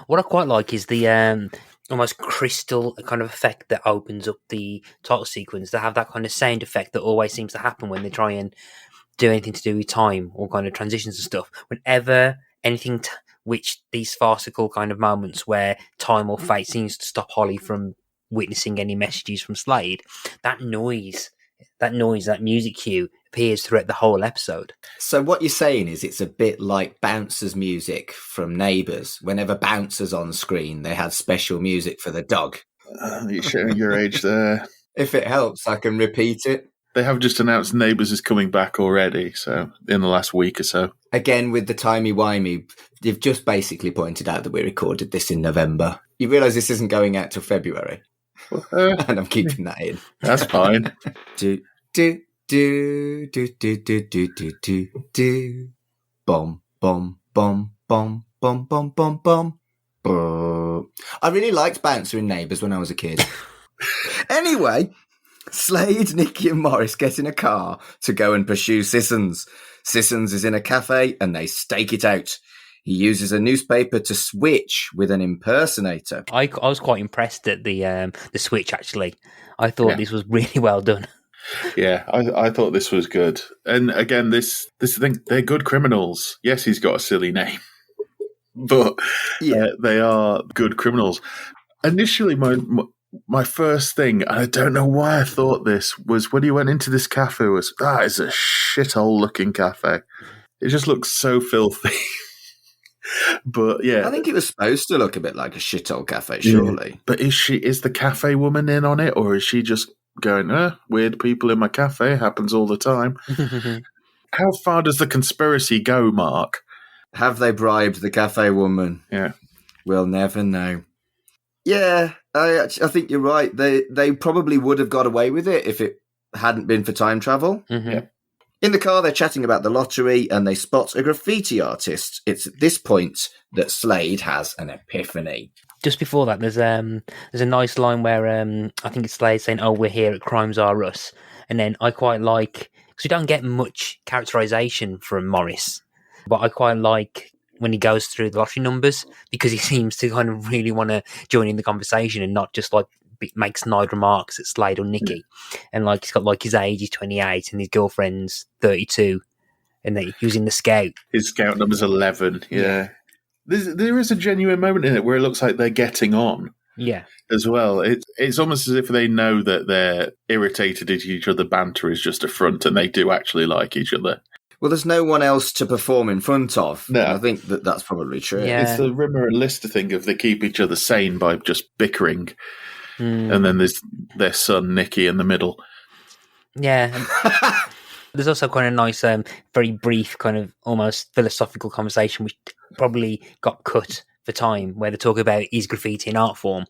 What I quite like is the almost crystal kind of effect that opens up the title sequence. They have that kind of sound effect that always seems to happen when they try and do anything to do with time or kind of transitions and stuff. Whenever anything which these farcical kind of moments where time or fate seems to stop Holly from witnessing any messages from Slade, that music cue appears throughout the whole episode. So what you're saying is it's a bit like Bouncer's music from Neighbours. Whenever Bouncer's on screen, they had special music for the dog. You're showing your age there. If it helps, I can repeat it. They have just announced Neighbours is coming back already, so in the last week or so. Again, with the timey-wimey, you've just basically pointed out that we recorded this in November. You realise this isn't going out till February. And I'm keeping that in. That's fine. do, do, do, do, do, do, do, do, do, do. Bomb, bomb, bomb, bomb, bum, bum, bum, bum. I really liked Bouncer in Neighbours when I was a kid. Anyway, Slade, Nicky and Morris get in a car to go and pursue Sissons. Sissons is in a cafe and they stake it out. He uses a newspaper to switch with an impersonator. I was quite impressed at the switch, actually. I thought this was really well done. Yeah, I thought this was good. And again, this thing, they're good criminals. Yes, he's got a silly name, but they are good criminals. Initially, my first thing, and I don't know why I thought this, was when he went into this cafe, that is a shithole looking cafe. It just looks so filthy. But yeah, I think it was supposed to look a bit like a shithole cafe, surely. Yeah. But is the cafe woman in on it, or is she just going, weird people in my cafe, happens all the time? How far does the conspiracy go, Mark? Have they bribed the cafe woman? Yeah. We'll never know. Yeah, I think you're right. They probably would have got away with it if it hadn't been for time travel. Mm-hmm. Yeah. In the car, they're chatting about the lottery and they spot a graffiti artist. It's at this point that Slade has an epiphany. Just before that, there's a nice line where I think it's Slade saying, "Oh, we're here at Crimes Are Us," and then I quite like, because we don't get much characterization from Morris, but I quite like when he goes through the lottery numbers, because he seems to kind of really want to join in the conversation and not just like make snide remarks at Slade or Nicky. And like he's got like his age, he's 28 and his girlfriend's 32, and he was in the scout. His scout number's 11. Yeah. There is a genuine moment in it where it looks like they're getting on. Yeah. As well. It's almost as if they know that they're irritated at each other. Banter is just a front and they do actually like each other. Well, there's no one else to perform in front of. No. I think that's probably true. Yeah. It's the Rimmer and Lister thing of they keep each other sane by just bickering. And then there's their son, Nicky, in the middle. Yeah. There's also quite a nice, very brief, kind of almost philosophical conversation, which probably got cut for time, where they talk about is graffiti an art form.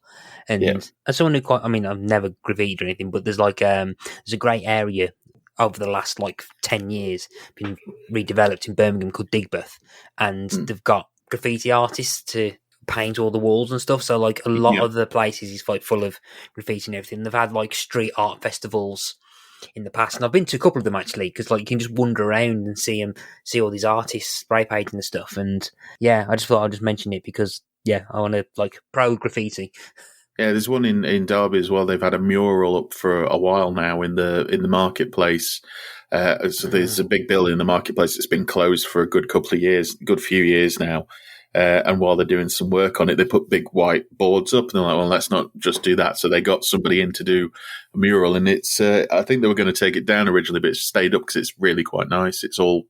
And as someone who I've never graffitied or anything, but there's like, there's a great area over the last like 10 years been redeveloped in Birmingham called Digbeth, and they've got graffiti artists to paint all the walls and stuff. So like a lot of the places is like full of graffiti and everything. They've had like street art festivals in the past, and I've been to a couple of them actually, because like you can just wander around and see all these artists spray painting and stuff. And yeah, I just thought I'd just mention it because I want to like pro graffiti. Yeah, there's one in Derby as well. They've had a mural up for a while now in the marketplace. So there's a big building in the marketplace that's been closed for a good few years now. And while they're doing some work on it, they put big white boards up, and they're like, well, let's not just do that. So they got somebody in to do a mural, and it's, I think they were going to take it down originally, but it's stayed up because it's really quite nice. It's all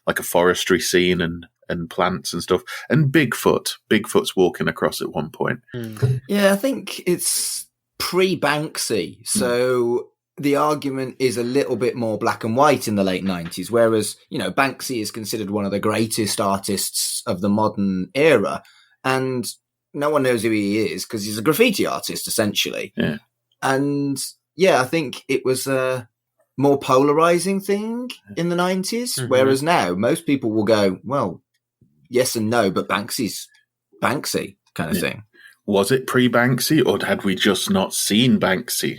like a forestry scene and plants and stuff. And Bigfoot's walking across at one point. Yeah, I think it's pre-Banksy. So the argument is a little bit more black and white in the late 90s, whereas, Banksy is considered one of the greatest artists of the modern era, and no one knows who he is because he's a graffiti artist, essentially. Yeah. And I think it was a more polarizing thing in the 90s, whereas now most people will go, well, yes and no, but Banksy's Banksy kind of thing. Was it pre-Banksy, or had we just not seen Banksy?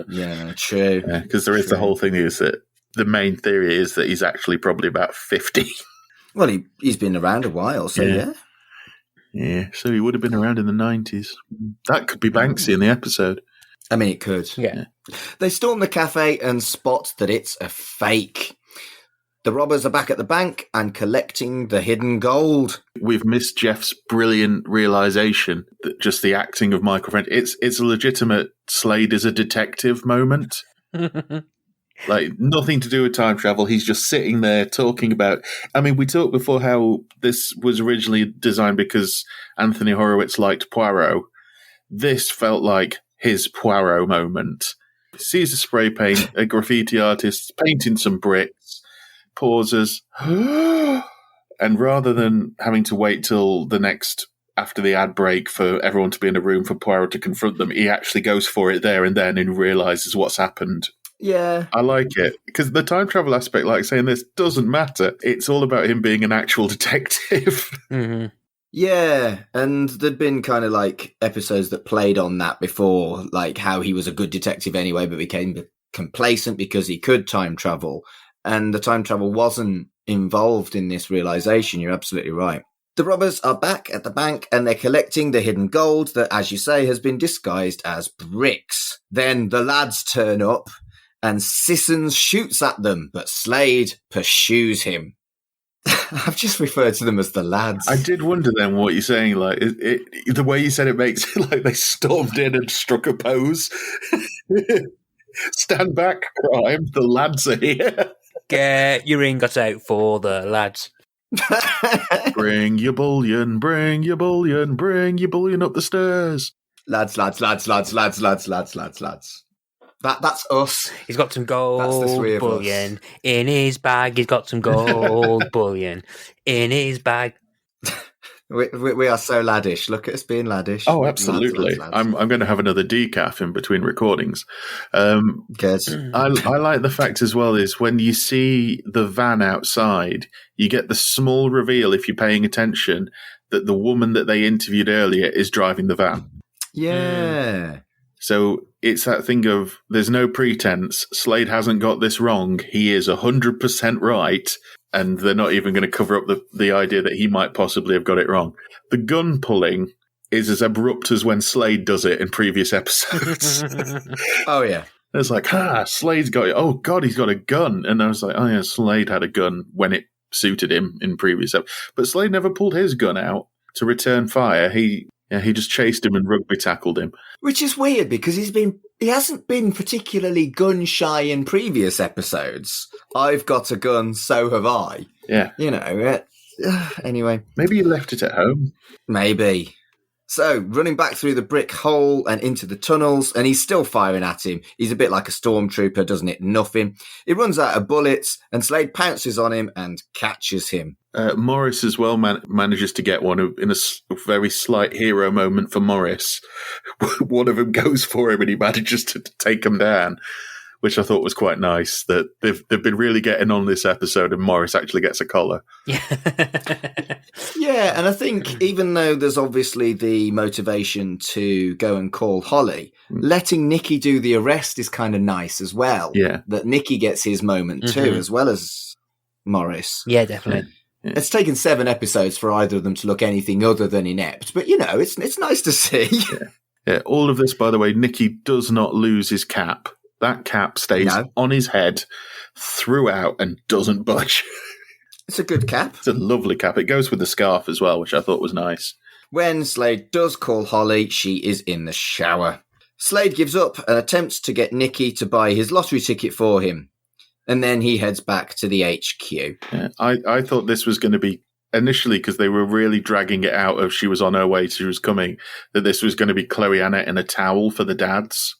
Yeah, true. Because there is the whole thing is that the main theory is that he's actually probably about 50. Well, he's been around a while, so yeah. Yeah, so he would have been around in the 90s. That could be Banksy in the episode. I mean, it could. Yeah. They storm the cafe and spot that it's a fake. The robbers are back at the bank and collecting the hidden gold. We've missed Jeff's brilliant realization that just the acting of Michael French, it's a legitimate Slade is a detective moment. Like, nothing to do with time travel. He's just sitting there talking about... I mean, we talked before how this was originally designed because Anthony Horowitz liked Poirot. This felt like his Poirot moment. Sees a spray paint, a graffiti artist painting some bricks, pauses, and rather than having to wait till after the ad break for everyone to be in a room for Poirot to confront them, he actually goes for it there and then and realises what's happened. Yeah. I like it. Because the time travel aspect, like saying this, doesn't matter. It's all about him being an actual detective. Mm-hmm. Yeah, and there'd been kind of like episodes that played on that before, like how he was a good detective anyway, but became complacent because he could time travel. And the time travel wasn't involved in this realization. You're absolutely right. The robbers are back at the bank and they're collecting the hidden gold that, as you say, has been disguised as bricks. Then the lads turn up and Sissons shoots at them, but Slade pursues him. I've just referred to them as the lads. I did wonder then what you're saying. Like the way you said it makes it like they stormed in and struck a pose. Stand back, crime. The lads are here. Get your ingots out for the lads. Bring your bullion, bring your bullion, bring your bullion up the stairs. Lads. That's us. He's got some gold That's the three of bullion in his bag. He's got some gold bullion in his bag. We are so laddish. Look at us being laddish. Oh, absolutely. Lads. I'm going to have another decaf in between recordings. Good. I like the fact as well is when you see the van outside, you get the small reveal, if you're paying attention, that the woman that they interviewed earlier is driving the van. Yeah. So it's that thing of there's no pretense. Slade hasn't got this wrong. He is 100% right. And they're not even going to cover up the idea that he might possibly have got it wrong. The gun pulling is as abrupt as when Slade does it in previous episodes. Oh, yeah. It's like, Slade's got it. Oh, God, he's got a gun. And I was like, oh, yeah, Slade had a gun when it suited him in previous episodes. But Slade never pulled his gun out to return fire. He just chased him and rugby tackled him. Which is weird because he hasn't been particularly gun shy in previous episodes. I've got a gun, so have I. Yeah. You know, anyway. Maybe he left it at home. Maybe. So, running back through the brick hole and into the tunnels, and he's still firing at him. He's a bit like a stormtrooper, doesn't it? Nothing. He runs out of bullets, and Slade pounces on him and catches him. Morris as well manages to get one in a very slight hero moment for Morris. One of them goes for him and he manages to take him down, which I thought was quite nice. That they've been really getting on this episode and Morris actually gets a collar. Yeah. Yeah, and I think even though there's obviously the motivation to go and call Holly, letting Nikki do the arrest is kind of nice as well. Yeah. That Nikki gets his moment too, as well as Morris. Yeah, definitely. Yeah. It's taken 7 episodes for either of them to look anything other than inept, but you know, it's nice to see. Yeah. All of this, by the way, Nicky does not lose his cap. That cap stays on his head throughout and doesn't budge. It's a good cap. It's a lovely cap. It goes with the scarf as well, which I thought was nice. When Slade does call Holly, she is in the shower. Slade gives up and attempts to get Nikki to buy his lottery ticket for him. And then he heads back to the HQ. Yeah, I thought this was going to be, initially, because they were really dragging it out of she was on her way, she was coming, that this was going to be Chloe Annett in a towel for the dads.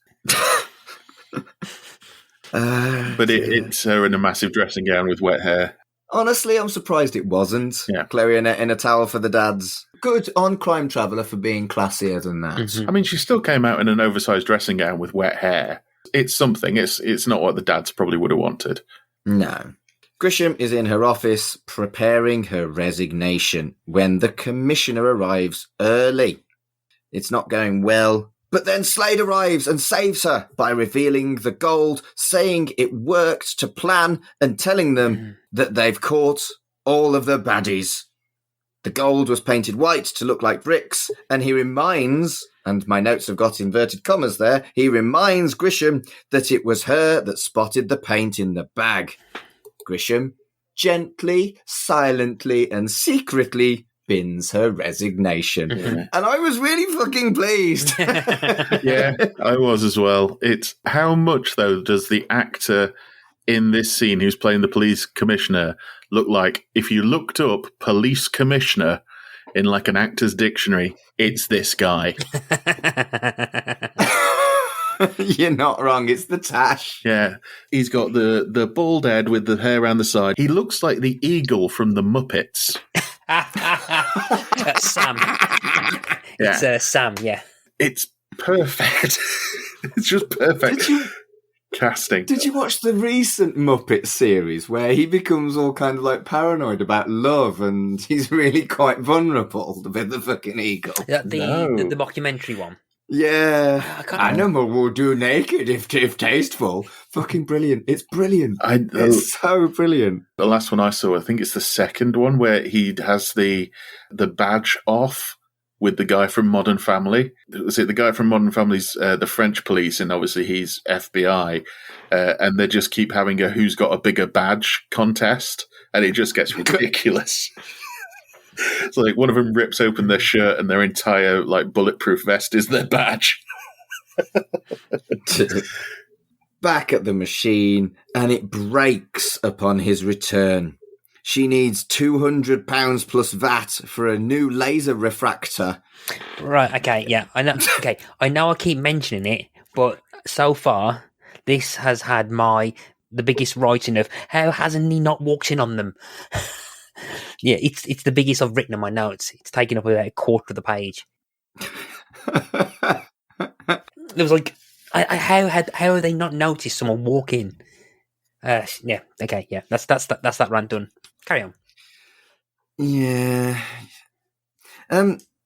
But it's her in a massive dressing gown with wet hair. Honestly, I'm surprised it wasn't. Yeah. Chloe Annett in a towel for the dads. Good on Crime Traveller for being classier than that. Mm-hmm. I mean, she still came out in an oversized dressing gown with wet hair. It's something. It's not what the dads probably would have wanted. No. Grisham is in her office preparing her resignation when the commissioner arrives early. It's not going well, but then Slade arrives and saves her by revealing the gold, saying it worked to plan and telling them that they've caught all of the baddies. The gold was painted white to look like bricks, and he reminds, and my notes have got inverted commas there, he reminds Grisham that it was her that spotted the paint in the bag. Grisham gently, silently, and secretly bins her resignation. Yeah. And I was really fucking pleased. Yeah, I was as well. It's how much, though, does the actor in this scene who's playing the police commissioner look like? If you looked up police commissioner in like an actor's dictionary, it's this guy. You're not wrong. It's the Tash. Yeah, he's got the bald head with the hair around the side. He looks like the eagle from the Muppets. Sam. Yeah. It's Sam, yeah. It's perfect. It's just perfect. casting. Did you watch the recent Muppet series where he becomes all kind of like paranoid about love and he's really quite vulnerable with the fucking eagle? The mockumentary one. Yeah. Animal will do naked if tasteful. Fucking brilliant. It's brilliant. It's so brilliant. The last one I saw, I think it's the second one where he has the badge off with the guy from Modern Family. Was it the guy from Modern Family's the French police, and obviously he's FBI, and they just keep having a who's got a bigger badge contest, and it just gets ridiculous. It's like one of them rips open their shirt and their entire like bulletproof vest is their badge. Back at the machine, and it breaks upon his return. She needs £200 plus VAT for a new laser refractor. Right, okay, yeah, I know. Okay, I know I keep mentioning it, but so far, this has had the biggest writing of how hasn't he not walked in on them? Yeah, it's the biggest I've written in my notes. It's taken up about a quarter of the page. It was like, how have they not noticed someone walk in? Yeah, okay, yeah, that's that rant done. Carry on. Yeah.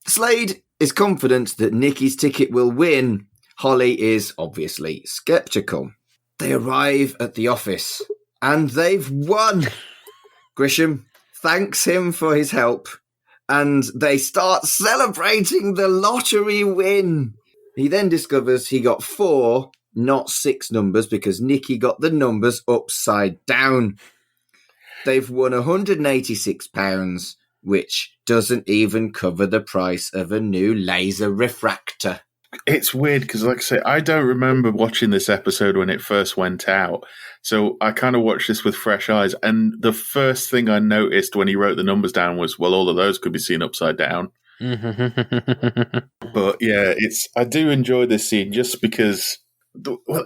Slade is confident that Nikki's ticket will win. Holly is obviously sceptical. They arrive at the office, and they've won. Grisham thanks him for his help, and they start celebrating the lottery win. He then discovers he got 4, not 6 numbers, because Nikki got the numbers upside down. They've won £186, which doesn't even cover the price of a new laser refractor. It's weird because, like I say, I don't remember watching this episode when it first went out. So I kind of watched this with fresh eyes. And the first thing I noticed when he wrote the numbers down was, well, all of those could be seen upside down. But yeah, I do enjoy this scene just because,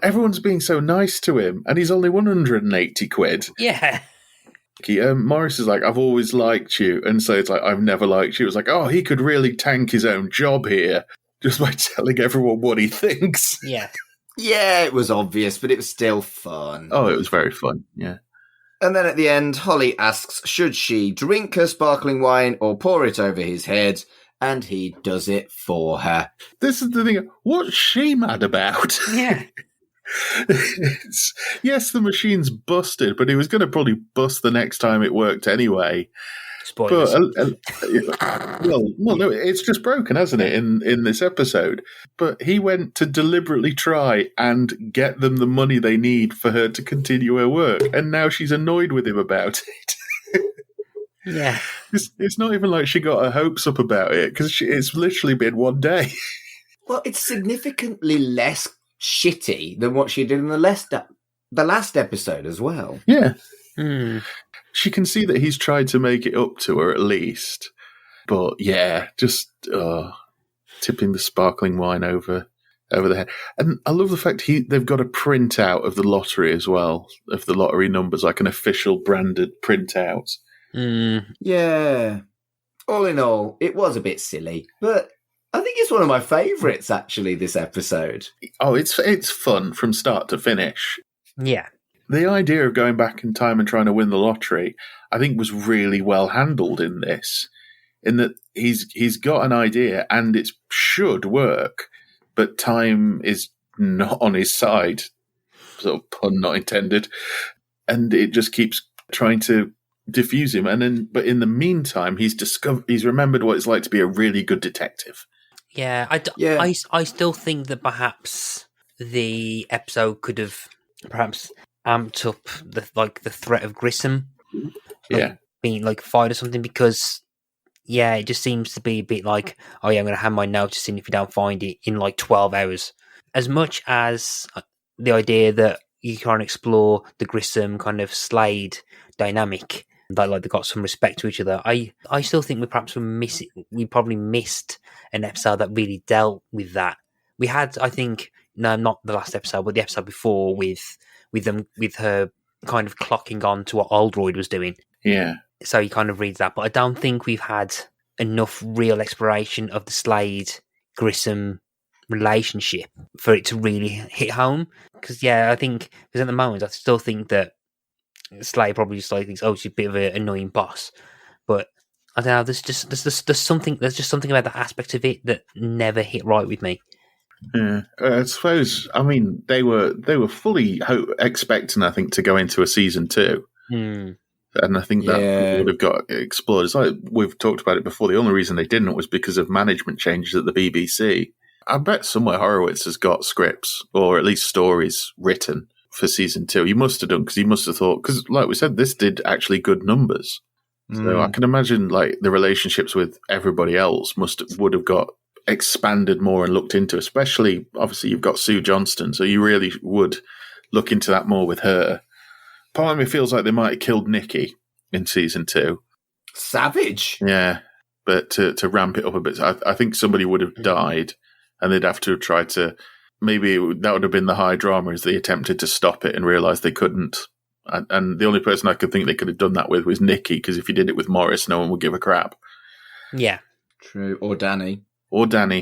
everyone's being so nice to him and he's only 180 quid. Yeah. Morris is like, I've always liked you. And so it's like, I've never liked you. It's like, oh, he could really tank his own job here just by telling everyone what he thinks. Yeah. Yeah, it was obvious, but it was still fun. Oh, it was very fun, yeah. And then at the end, Holly asks, should she drink her sparkling wine or pour it over his head? And he does it for her. This is the thing. What's she mad about? Yeah. Yes, the machine's busted, but he was going to probably bust the next time it worked anyway. Spoilers. But, well, no, it's just broken, hasn't it, in this episode? But he went to deliberately try and get them the money they need for her to continue her work, and now she's annoyed with him about it. Yeah. It's not even like she got her hopes up about it, because it's literally been one day. Well, it's significantly less shitty than what she did in the last episode as well. Yeah. Hmm. She can see that he's tried to make it up to her at least. But yeah, just tipping the sparkling wine over the head. And I love the fact they've got a printout of the lottery as well, of the lottery numbers, like an official branded printout. Mm. Yeah. All in all, it was a bit silly, but I think it's one of my favourites, actually, this episode. Oh, it's fun from start to finish. Yeah. The idea of going back in time and trying to win the lottery, I think, was really well handled in this, in that he's got an idea and it should work, but time is not on his side, sort of pun not intended, and it just keeps trying to diffuse him. But in the meantime, he's remembered what it's like to be a really good detective. Yeah, I still think that perhaps the episode could have perhaps amped up the threat of Grissom, being fired or something, because it just seems to be a bit like, oh yeah, I'm going to hand my notice in if you don't find it in 12 hours. As much as the idea that you can't explore the Grissom kind of Slade dynamic, that they got some respect to each other, I still think we probably missed an episode that really dealt with that. We had, I think, no, not the last episode, but the episode before with her kind of clocking on to what Oldroyd was doing. Yeah. So he kind of reads that, but I don't think we've had enough real exploration of the Slade Grissom relationship for it to really hit home. Because I think at the moment I still think that Slade probably just like thinks, oh, she's a bit of an annoying boss, but I don't know. There's something about that aspect of it that never hit right with me. Yeah, I suppose. I mean, they were fully expecting, I think, to go into a season 2. And I think that would have got explored. It's like we've talked about it before. The only reason they didn't was because of management changes at the BBC. I bet somewhere Horowitz has got scripts or at least stories written for season 2. He must have done, because he must have thought, because like we said, this did actually good numbers. So I can imagine like the relationships with everybody else would have got expanded more and looked into, especially obviously you've got Sue Johnston, so you really would look into that more with her. Part of me feels like they might have killed Nikki in season 2. Savage. Yeah, but to ramp it up a bit, I think somebody would have died, and they'd have to have tried to. Maybe that would have been the high drama, as they attempted to stop it and realised they couldn't. And the only person I could think they could have done that with was Nikki, because if you did it with Morris, no one would give a crap. Yeah, true. Or Danny.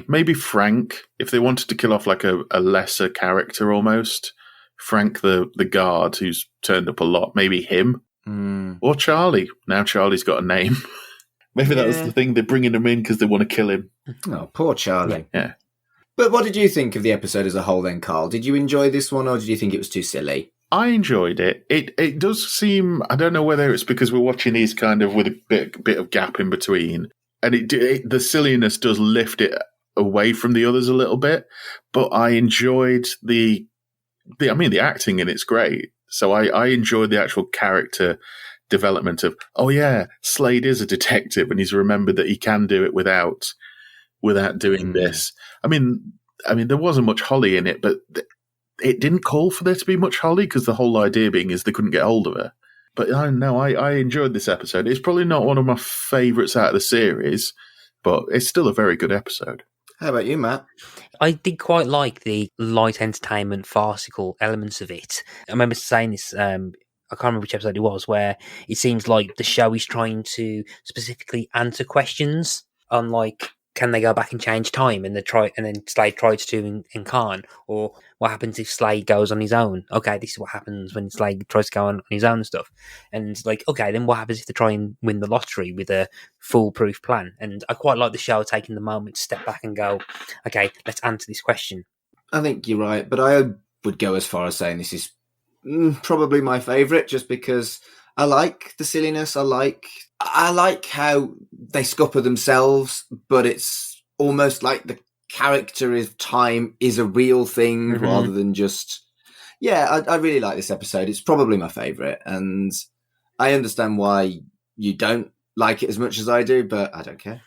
Maybe Frank, if they wanted to kill off like a lesser character almost. Frank, the guard who's turned up a lot, maybe him. Or Charlie. Now Charlie's got a name. Maybe that was the thing, they're bringing him in because they want to kill him. Oh, poor Charlie. Yeah. But what did you think of the episode as a whole then, Carl? Did you enjoy this one, or did you think it was too silly? I enjoyed it. It does seem, I don't know whether it's because we're watching these kind of with a bit of gap in between, and the silliness does lift it away from the others a little bit, but I enjoyed the acting in it's great. So I enjoyed the actual character development of, oh yeah, Slade is a detective and he's remembered that he can do it without doing this. I mean, there wasn't much Holly in it, but it didn't call for there to be much Holly, because the whole idea being is they couldn't get hold of her. But I don't know, I enjoyed this episode. It's probably not one of my favourites out of the series, but it's still a very good episode. How about you, Matt? I did quite like the light entertainment, farcical elements of it. I remember saying this, I can't remember which episode it was, where it seems like the show is trying to specifically answer questions on, like, can they go back and change time? And then Slade tries to and can't. Or what happens if Slade goes on his own? Okay, this is what happens when Slade tries to go on his own and stuff. And like, okay, then what happens if they try and win the lottery with a foolproof plan? And I quite like the show taking the moment to step back and go, okay, let's answer this question. I think you're right, but I would go as far as saying this is probably my favourite, just because I like the silliness. I like how they scupper themselves, but it's almost like the character of time is a real thing rather than just... Yeah, I really like this episode. It's probably my favourite, and I understand why you don't like it as much as I do, but I don't care.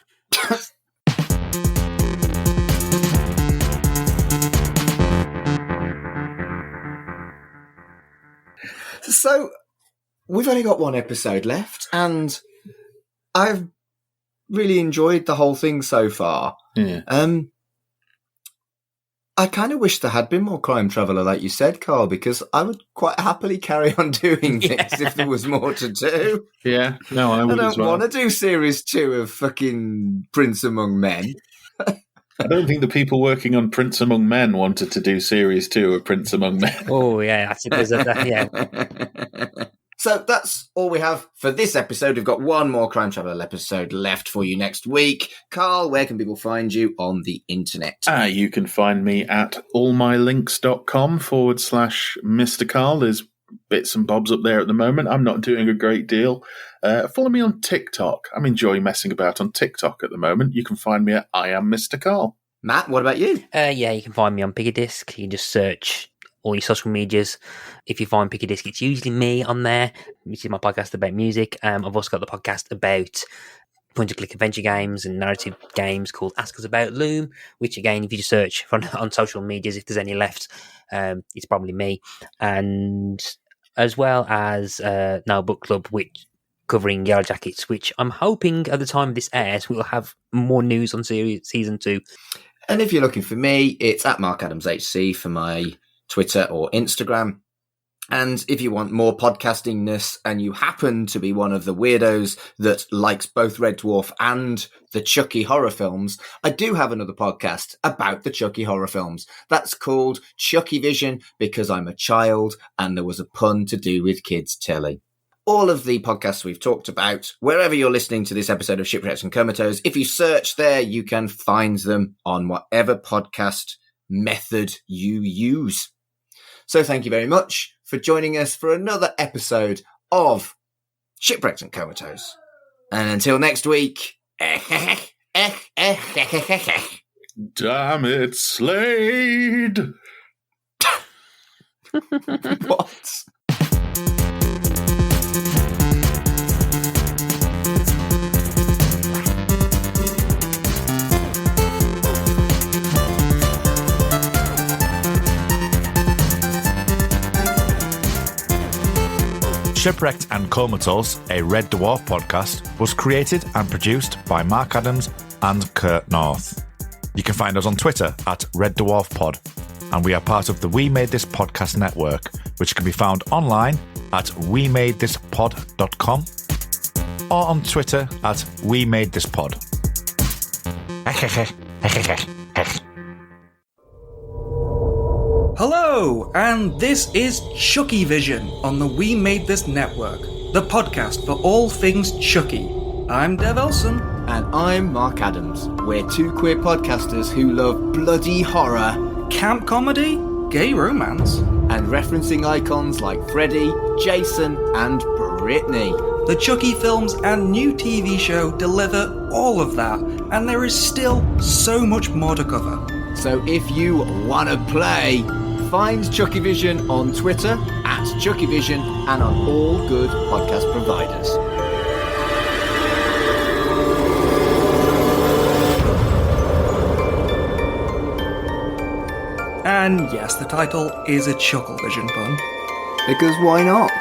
So, we've only got one episode left, and I've really enjoyed the whole thing so far. Yeah. I kind of wish there had been more Crime Traveller, like you said, Carl, because I would quite happily carry on doing this if there was more to do. Yeah, no, I would as well. I don't want to do series 2 of fucking Prince Among Men. I don't think the people working on Prince Among Men wanted to do series 2 of Prince Among Men. Oh, yeah, I think there's yeah. So that's all we have for this episode. We've got one more Crime Traveller episode left for you next week. Carl, where can people find you on the internet? You can find me at allmylinks.com/Mr. Carl. There's bits and bobs up there at the moment. I'm not doing a great deal. Follow me on TikTok. I'm enjoying messing about on TikTok at the moment. You can find me at I am Mr. Carl. Matt, what about you? Yeah, you can find me on Pickadisc. You can just search all your social medias. If you find Pickadisc, it's usually me on there. This is my podcast about music. I've also got the podcast about point-and-click adventure games and narrative games called Ask Us About Loom, which, again, if you just search on social medias, if there's any left, it's probably me. And as well as Now Book Club, which covering Yellow Jackets, which I'm hoping at the time this airs, we'll have more news on season 2. And if you're looking for me, it's at Mark Adams HC for my Twitter or Instagram. And if you want more podcastingness and you happen to be one of the weirdos that likes both Red Dwarf and the Chucky horror films, I do have another podcast about the Chucky horror films. That's called Chucky Vision, because I'm a child and there was a pun to do with kids' telly. All of the podcasts we've talked about, wherever you're listening to this episode of Shipwrecked and Comatose, if you search there, you can find them on whatever podcast method you use. So thank you very much for joining us for another episode of Shipwrecked and Comatose. And until next week... Damn it, Slade! What? Shipwrecked and Comatose, a Red Dwarf podcast, was created and produced by Mark Adams and Kurt North. You can find us on Twitter at Red Dwarf Pod, and we are part of the We Made This Podcast network, which can be found online at wemadethispod.com or on Twitter at We Made This Pod. Hello, and this is Chucky Vision on the We Made This Network, the podcast for all things Chucky. I'm Dev Elson. And I'm Mark Adams. We're two queer podcasters who love bloody horror, Camp comedy, gay romance, and referencing icons like Freddy, Jason, and Britney. The Chucky films and new TV show deliver all of that, and there is still so much more to cover. So if you want to play, find Chucky Vision on Twitter at Chucky Vision and on all good podcast providers. And yes, the title is a Chuckle Vision pun. Because why not?